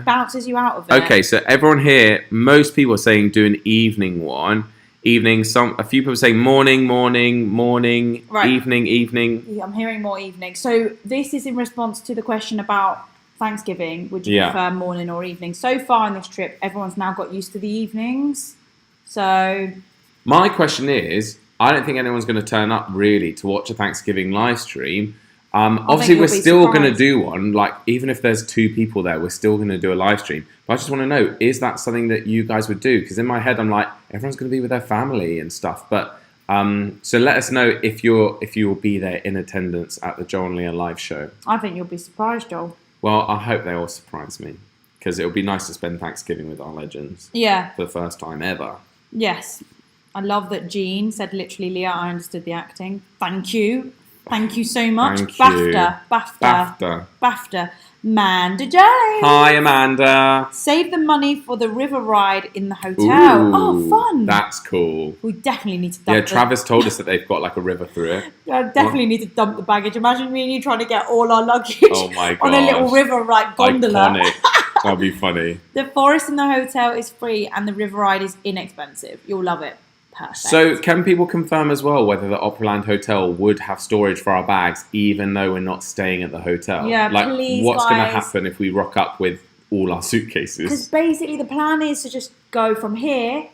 bounces you out of it. Okay, so everyone here, most people are saying do an evening one. Evening, a few people saying morning, right. evening. Yeah, I'm hearing more evening. So this is in response to the question about Thanksgiving. Would you prefer morning or evening? So far in this trip, everyone's now got used to the evenings. So my question is, I don't think anyone's going to turn up really to watch a Thanksgiving live stream. Obviously, we're still going to do one. Like, even if there's 2 people there, we're still going to do a live stream. But I just want to know, is that something that you guys would do? Because in my head, I'm like, everyone's going to be with their family and stuff. But so let us know if you will be there in attendance at the Joel Lia live show. I think you'll be surprised, Joel. Well, I hope they all surprise me. Because it would be nice to spend Thanksgiving with our legends. Yeah. For the first time ever. Yes. I love that Jean said literally, Leah, I understood the acting. Thank you. Thank you so much. BAFTA. Amanda J. Hi, Amanda. Save the money for the river ride in the hotel. Ooh, oh, fun. That's cool. We definitely need to dump Yeah, Travis told us that they've got like a river through it. Yeah, definitely need to dump the baggage. Imagine me and you trying to get all our luggage on a little river ride gondola. Iconic. That'll be funny. The forest in the hotel is free and the river ride is inexpensive. You'll love it. Perfect. So can people confirm as well whether the Operaland Hotel would have storage for our bags even though we're not staying at the hotel? Yeah, like, please, what's going to guys. happen if we rock up with all our suitcases? Because basically the plan is to just go from here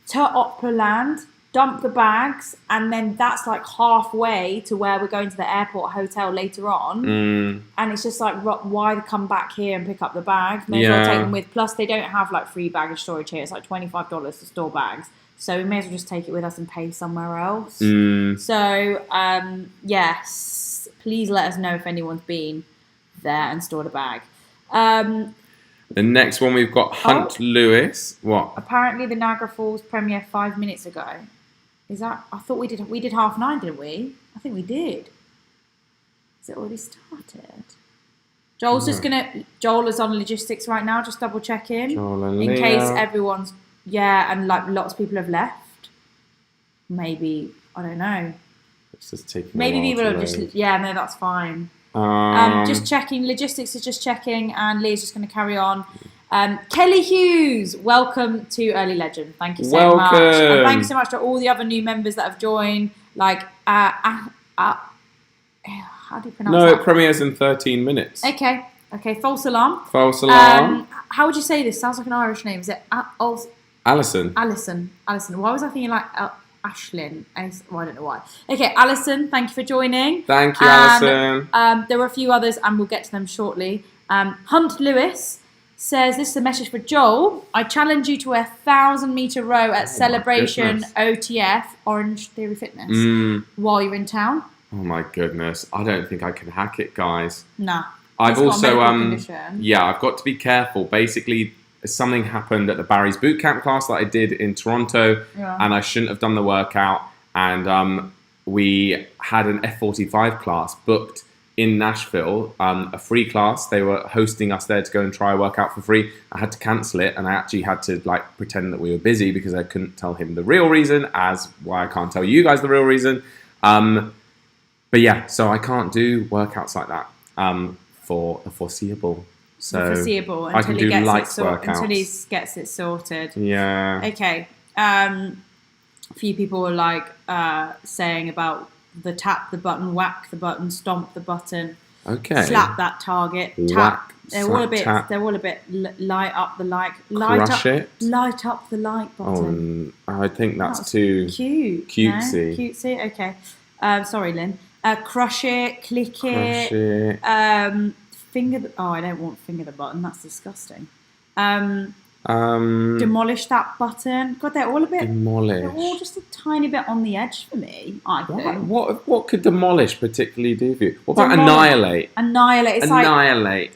to Operaland, dump the bags, and then that's like halfway to where we're going to the airport hotel later on. And it's just like, why come back here and pick up the bags? May as well take them with. Plus, they don't have like free baggage storage here. It's like $25 to store bags. So we may as well just take it with us and pay somewhere else. So, yes, please let us know if anyone's been there and stored a bag. The next one we've got Hunt Lewis. What? Apparently the Niagara Falls premiere 5 minutes ago. Is that? I thought we did 9:30, didn't we? I think we did. Is it already started? Joel is on logistics right now, just double checking. In case everyone's and like lots of people have left. Maybe, I don't know. It's just taking maybe people are just no, that's fine. Just checking. Logistics is just checking, and Leah's just going to carry on. Kelly Hughes, welcome to Early Legend. Thank you so much. And thank you so much to all the other new members that have joined. Like, how do you pronounce that? No, it premieres in 13 minutes. Okay, false alarm. False alarm. How would you say this? Sounds like an Irish name. Is it Alison. Why was I thinking like Ashlyn? I don't know why. Okay, Alison, thank you for joining. Thank you, Alison. There were a few others, and we'll get to them shortly. Hunt Lewis says, this is a message for Joel. I challenge you to a 1,000-meter row at Celebration OTF, Orange Theory Fitness, while you're in town. Oh my goodness. I don't think I can hack it, guys. Nah. I've also, I've got to be careful. Basically, something happened at the Barry's boot camp class that I did in Toronto, and I shouldn't have done the workout. And we had an F45 class booked in Nashville, a free class. They were hosting us there to go and try a workout for free. I had to cancel it, and I actually had to pretend that we were busy because I couldn't tell him the real reason, as why I can't tell you guys the real reason. But yeah, so I can't do workouts like that for the foreseeable. So until I can do light workouts until he gets it sorted. Yeah. Okay. A few people were saying about the tap the button, whack the button, stomp the button, slap that target, tap. They're all a bit light up the like, light up the like button. I think that's too cutesy. No? Cutesy. Okay. Sorry, Lynn. Crush it, click it. Finger. I don't want finger the button. That's disgusting. Demolish that button. God, they're all a bit. Demolish. They're all just a tiny bit on the edge for me. I think. What could demolish particularly do for you? What about annihilate? Annihilate. It's annihilate.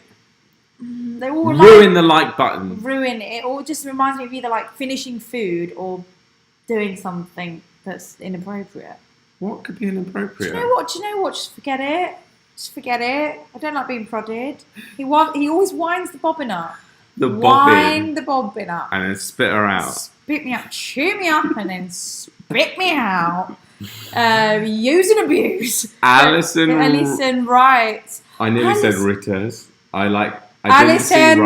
They all ruin the like button. Ruin it. All just reminds me of either finishing food or doing something that's inappropriate. What could be inappropriate? Do you know what? Just forget it. Just forget it. I don't like being prodded. He always winds the bobbin up. Wind the bobbin up. And then spit her out. Spit me up, chew me up, and then spit me out. Use and abuse. Alison writes. I nearly said Ritters. Alison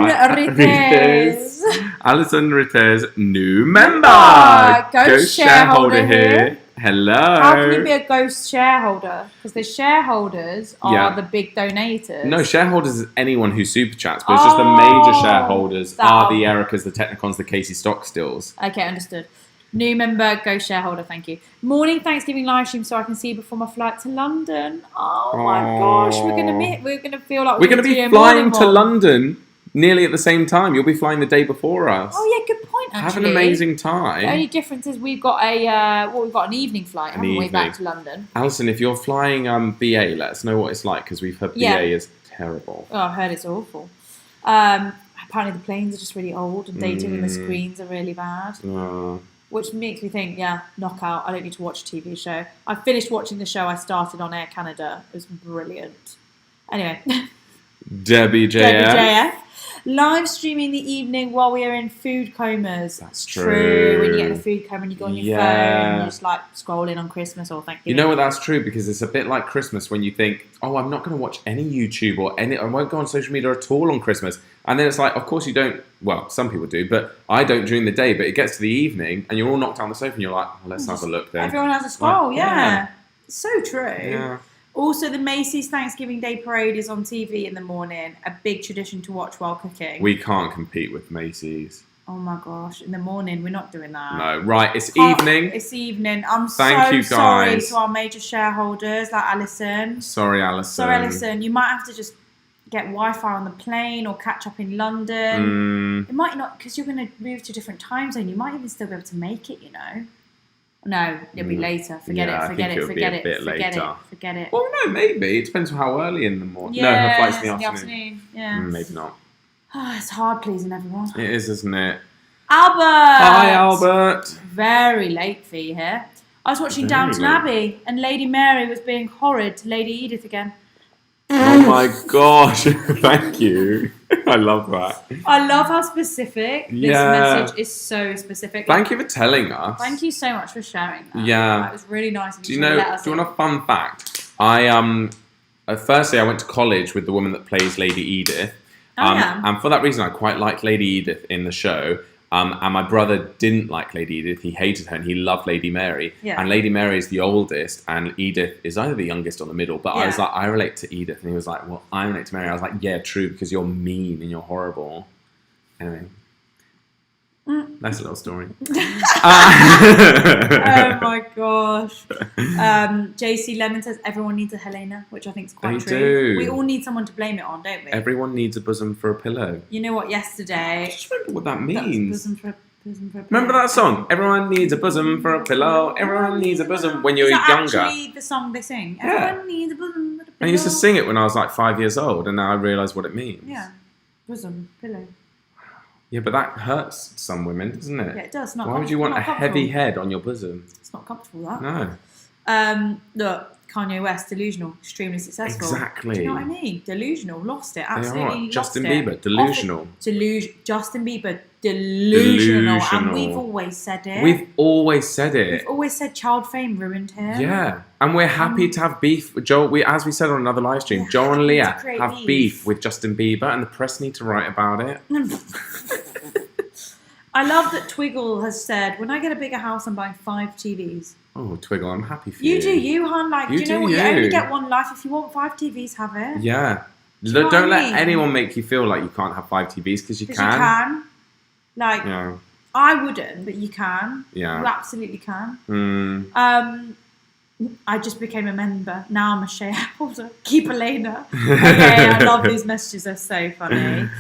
Ritters. Alison Ritters, new member. Ghost shareholder here. Hello. How can you be a ghost shareholder? Because the shareholders are the big donators. No, shareholders is anyone who super chats, but it's just the major shareholders are the Ericas, the Technicons, the Casey Stockstills. Okay, understood. New member, ghost shareholder, thank you. Morning Thanksgiving live stream so I can see you before my flight to London. Oh my gosh, we're gonna feel like we're gonna be flying to London nearly at the same time. You'll be flying the day before us. Oh yeah, good point. Actually, have an amazing time. The only difference is we've got an evening flight, haven't we, back to London? Alison, if you're flying BA, let us know what it's like because we've heard BA is terrible. Oh, I've heard it's awful. Apparently the planes are just really old and dated, and the screens are really bad. Which makes me think, knockout. I don't need to watch a TV show. I finished watching the show I started on Air Canada. It was brilliant. Anyway. Debbie JF. Live streaming the evening while we are in food comas. That's true. When you get in a food coma and you go on your phone and you're just scrolling on Christmas or Thanksgiving. You know what, that's true because it's a bit like Christmas when you think, oh, I'm not going to watch any YouTube or I won't go on social media at all on Christmas. And then it's like, of course you don't, well, some people do, but I don't during the day, but it gets to the evening and you're all knocked down the sofa and you're like, well, let's have a look then. Everyone has a scroll, So true. Yeah. Also, the Macy's Thanksgiving Day Parade is on TV in the morning. A big tradition to watch while cooking. We can't compete with Macy's. Oh my gosh, in the morning, we're not doing that. No, right, it's evening. It's evening. I'm Thank you, sorry guys. to our major shareholders, like Alison. Sorry, Alison. You might have to just get Wi-Fi on the plane or catch up in London. It might not, because you're going to move to a different time zone. You might even still be able to make it, you know. No, it'll be later. Forget it. Well, no, maybe. It depends on how early in the morning. Yeah, no, her flight's in the afternoon. Yeah. Maybe not. Oh, it's hard pleasing everyone. It is, isn't it? Albert! Hi, Albert. Very late for you here. I was watching Downton Abbey and Lady Mary was being horrid to Lady Edith again. Oh my gosh. Thank you. I love that. I love how specific this message is. So specific. Thank you for telling us. Thank you so much for sharing that. Yeah. That was really nice. Do you want a fun fact? Firstly, I went to college with the woman that plays Lady Edith. And for that reason, I quite liked Lady Edith in the show. And my brother didn't like Lady Edith. He hated her and he loved Lady Mary. Yeah. And Lady Mary is the oldest and Edith is either the youngest or the middle. But I was like, I relate to Edith. And he was like, well, I relate to Mary. I was like, yeah, true, because you're mean and you're horrible. Anyway. That's a little story. Oh my gosh. JC Lemon says everyone needs a Helena, which I think is quite true. Do. We all need someone to blame it on, don't we? Everyone needs a bosom for a pillow. You know what? Yesterday. I just remember what that That was means. bosom for a pillow. Remember that song? Everyone needs a bosom for a pillow. Everyone needs a bosom when you're Is that younger. actually the song they sing? Yeah. Everyone needs a bosom for a pillow. I used to sing it when I was like 5 years old, and now I realise what it means. Yeah. Bosom, pillow. Yeah, but that hurts some women, doesn't it? Yeah, it does. Not Why would you want a not heavy comfortable. head on your bosom? It's not comfortable, that. No. Look, Kanye West, delusional, extremely successful. Exactly. Do you know what I mean? Delusional, lost it, They absolutely are. lost Justin it. Bieber, delusional. Justin Bieber, delusional. And Delusional. we've always said it. We've always said it. We've always said child fame ruined him. Yeah, and we're happy to have beef with Joel. As we said on another live stream, We're Joel and happy Lia to create have beef. beef with Justin Bieber, and the press need to write about it. I love that Twiggle has said, when I get a bigger house, I'm buying 5 TVs. Oh, Twiggle, I'm happy for you. You do you, hon. Like, You do you know do what? You you. only get one life. If you want 5 TVs, have it. Yeah. you know what Don't I let mean? anyone make you feel like you can't have 5 TVs because you Because can. you can. Like, Yeah. I wouldn't, but you can. Yeah. You absolutely can. Mm. I just became a member. Now I'm a shareholder. Keep Elena. Okay, I love these messages. They're so funny.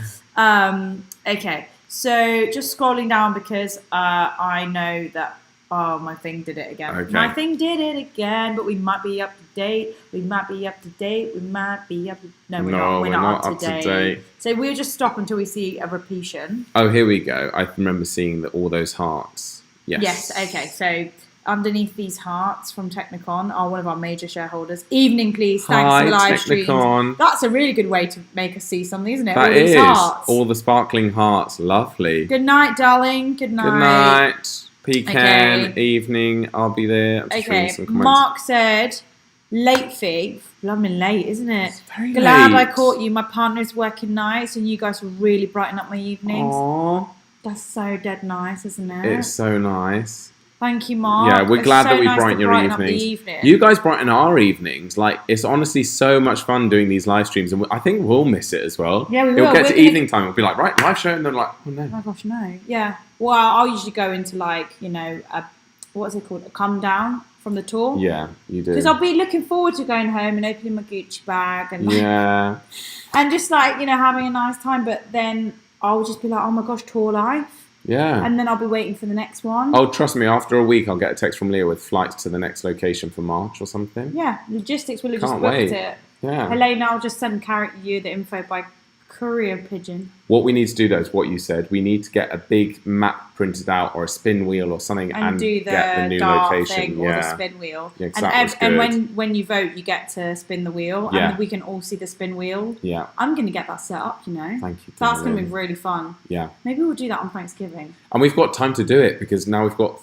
Okay, so just scrolling down because I know that my thing did it again. Okay. My thing did it again, but we might be up to date. No, we're not. We're not up to date. So we'll just stop until we see a repetition. Oh, here we go. I remember seeing all those hearts. Yes. Yes, okay. So underneath these hearts from Technicon are one of our major shareholders. Evening, please. Thanks Hi, for the live streams. Technicon. That's a really good way to make us see something, isn't it? That All these is. hearts. All the sparkling hearts. Lovely. Good night, darling. Good night. Good night. Pecan, Okay. evening. I'll be there. I'm just reading Okay. some comments. Mark said, late fee. Blooming late, isn't it? It's very Glad I late. caught you. My partner's working nights and you guys will really brighten up my evenings. Aww. That's so dead nice, isn't it? It's so nice. Thank you, Mark. Yeah, we're It's glad so that we nice to brighten your brighten up the evenings. evening. You guys brighten our evenings. Like, it's honestly so much fun doing these live streams, and I think we'll miss it as well. Yeah, we It'll will. get We're to gonna- evening time, we'll be like, right, live show, and then like, oh Oh no. my gosh, no. Yeah. Well, I'll usually go into like, what's it called? A come down from the tour. Yeah, you do. Because I'll be looking forward to going home and opening my Gucci bag and Yeah. and just like, having a nice time. But then I'll just be like, oh my gosh, tour life. Yeah. And then I'll be waiting for the next one. Oh, trust me, after a week, I'll get a text from Leah with flights to the next location for March or something. Yeah, logistics will have just Can't booked wait. it. Yeah. Helena, I'll just send you the info by courier pigeon. What we need to do, though, is what you said. We need to get a big map printed out or a spin wheel or something And do the get the new dart location. thing or the spin wheel. Yeah, 'cause and that was and good. when you vote, you get to spin the wheel, Yeah. and we can all see the spin wheel. Yeah. I'm going to get that set up, Thank you. That's going to darling. be really fun. Yeah. Maybe we'll do that on Thanksgiving. And we've got time to do it because now we've got,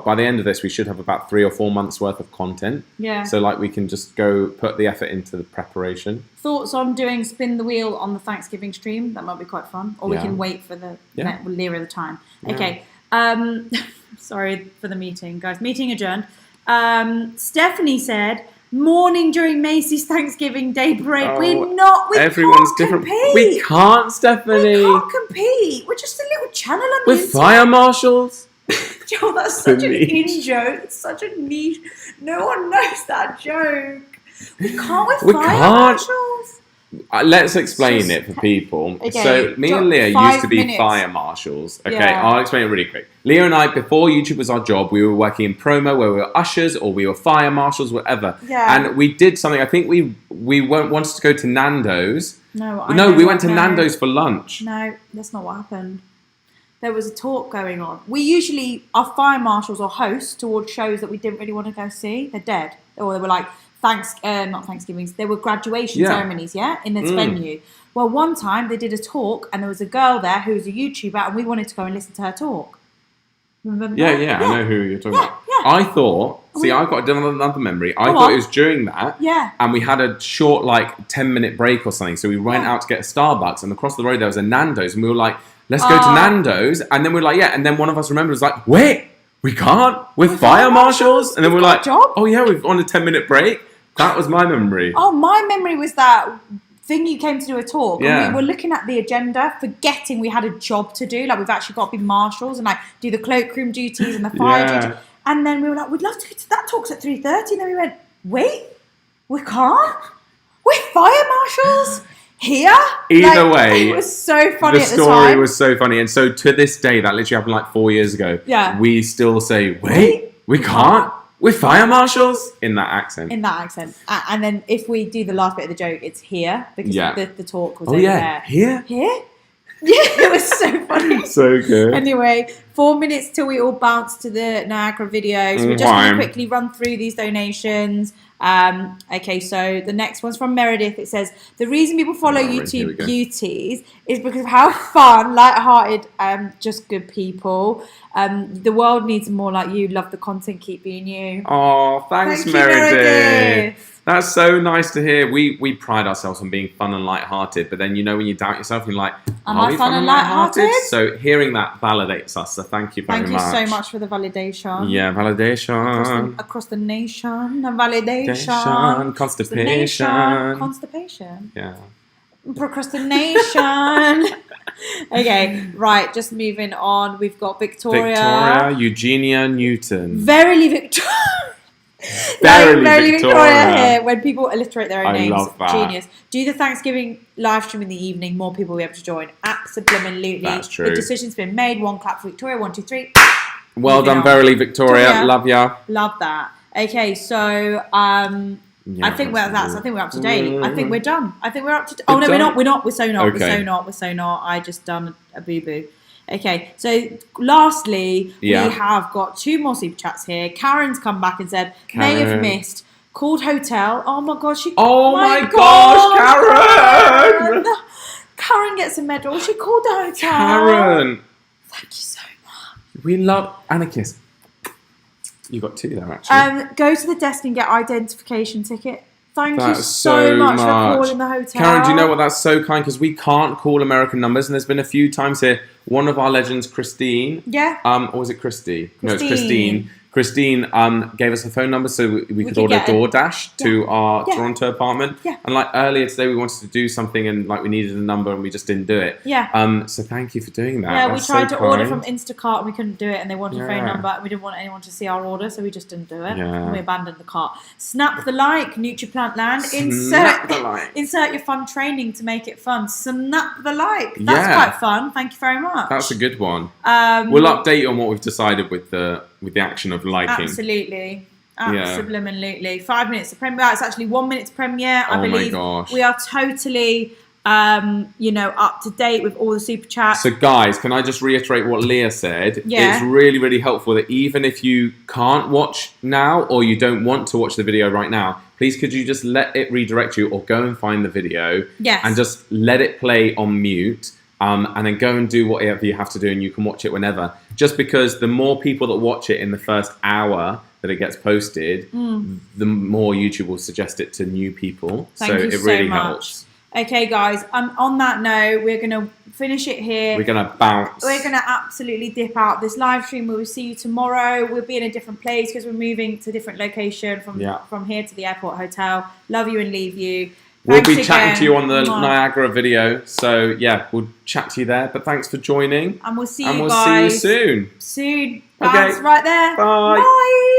by the end of this, we should have about 3 or 4 months worth of content. Yeah. So, like, we can just go put the effort into the preparation. Thoughts on doing spin the wheel on the Thanksgiving stream? That might be quite fun. Or we Yeah. can wait for the Yeah. nearer the time. Yeah. Okay. Sorry for the meeting, guys. Meeting adjourned. Stephanie said, morning during Macy's Thanksgiving Day parade. Oh, We Everyone's can't different. Compete. We can't, Stephanie. We can't compete. We're just a little channel on the We're internet. fire marshals. Joel, that's such an niche. in joke. It's such a niche. No one knows that joke. We can't with We fire can't. marshals. Let's explain Just- it for people. Okay, So me and Leah 5 used to be minutes. fire marshals. Okay, Yeah. I'll explain it really quick. Leah and I, before YouTube was our job, we were working in promo where we were ushers or we were fire marshals, whatever. Yeah. And we did something. I think we wanted to go to Nando's. No, We went to Nando's for lunch. No, that's not what happened. There was a talk going on. We usually are fire marshals or hosts towards shows that we didn't really want to go see. They're dead. Or they were like, not Thanksgivings, they were graduation Yeah. ceremonies, in this venue. Well, one time they did a talk and there was a girl there who was a YouTuber and we wanted to go and listen to her talk. Remember Yeah, that? I know who you're talking about. yeah. I thought, I've got another memory. I Go thought on. it was during that. Yeah. And we had a short, 10-minute break or something. So we went Yeah. out to get a Starbucks, and across the road there was a Nando's, and we were like, let's go to Nando's. And then we were like, yeah. And then one of us remembered was like, wait, we can't? We're fire marshals? And then we were like, got a job? oh yeah, we've on a 10-minute break. That was my memory. Oh, my memory was that thing you came to do a talk, and we were looking at the agenda, forgetting we had a job to do. Like, we've actually got to be marshals and like do the cloakroom duties and the fire duty. And then we were like, we'd love to go to that talk's at 3:30. And then we went, wait, we can't. We're fire marshals here. Either way, it was so funny. The story was so funny, and so to this day, that literally happened like 4 years ago. Yeah, we still say, wait, we can't. We're fire marshals in that accent. And then if we do the last bit of the joke, it's here because the talk was over there. Here? Yeah, it was so funny. So good. Anyway, 4 minutes till we all bounce to the Niagara video. So we're just going to quickly run through these donations. Okay, so the next one's from Meredith. It says, the reason people follow YouTube beauties is because of how fun, light-hearted, just good people. The world needs more like you. Love the content. Keep being you. Oh, thanks, Meredith. That's so nice to hear. We pride ourselves on being fun and light-hearted, but then when you doubt yourself, you're like, am I fun and light-hearted? So hearing that validates us. So thank you very much. Thank you so much for the validation. Yeah, validation across the nation. Validation. Constipation. Yeah. Procrastination. Okay, right. Just moving on. We've got Victoria Eugenia Newton. Verily Victoria. Verily Victoria here. When people alliterate their own names, love that. Genius. Do the Thanksgiving live stream in the evening. More people will be able to join. Absolutely. That's true. The decision's been made. One clap for Victoria. 1, 2, 3. Well done, Verily Victoria. Love ya. Love that. Okay, so I think we're up to date. I think we're done. I think we're up to date. Oh no, we're not. We're so not. Okay. We're so not. I just done a boo boo. Okay, so lastly, we have got 2 more super chats here. Karen's come back and said, may have missed, called hotel. Oh my gosh, Karen! Karen gets a medal. She called the hotel. Karen! Thank you so much. We love Anna Kiss. You got 2 there, actually. Go to the desk and get identification ticket. Thank you so much for calling the hotel. Karen, do you know what? That's so kind because we can't call American numbers, and there's been a few times here. One of our legends, Christine. Yeah. Or was it Christy? No, it's Christine. Christine gave us a phone number so we could order DoorDash to our Toronto apartment. Yeah. And like earlier today, we wanted to do something and like we needed a number and we just didn't do it. Yeah. So thank you for doing that. Yeah, That's we tried so to order kind. from Instacart and we couldn't do it, and they wanted a phone number and we didn't want anyone to see our order, so we just didn't do it. Yeah. And we abandoned the cart. Snap the like, NutriPlant Land. Insert your fun training to make it fun. Snap the like. That's quite fun. Thank you very much. That's a good one. We'll update you on what we've decided with the action of liking. Absolutely. 5 minutes to premiere. It's actually 1 minute's premiere. I believe. My gosh. We are totally up to date with all the super chats. So guys, can I just reiterate what Leah said? Yeah. It's really, really helpful that even if you can't watch now or you don't want to watch the video right now, please could you just let it redirect you or go and find the video and just let it play on mute. And then go and do whatever you have to do and you can watch it whenever. Just because the more people that watch it in the first hour that it gets posted, the more YouTube will suggest it to new people. Thank you it really so much. helps. Okay, guys, on that note, we're going to finish it here. We're going to bounce. We're going to absolutely dip out. This live stream, we will see you tomorrow. We'll be in a different place because we're moving to a different location from here to the airport hotel. Love you and leave you. We'll be chatting to you on the Niagara video. So, yeah, we'll chat to you there. But thanks for joining. And we'll see you guys. see you soon. Bounce right there. Bye. Bye.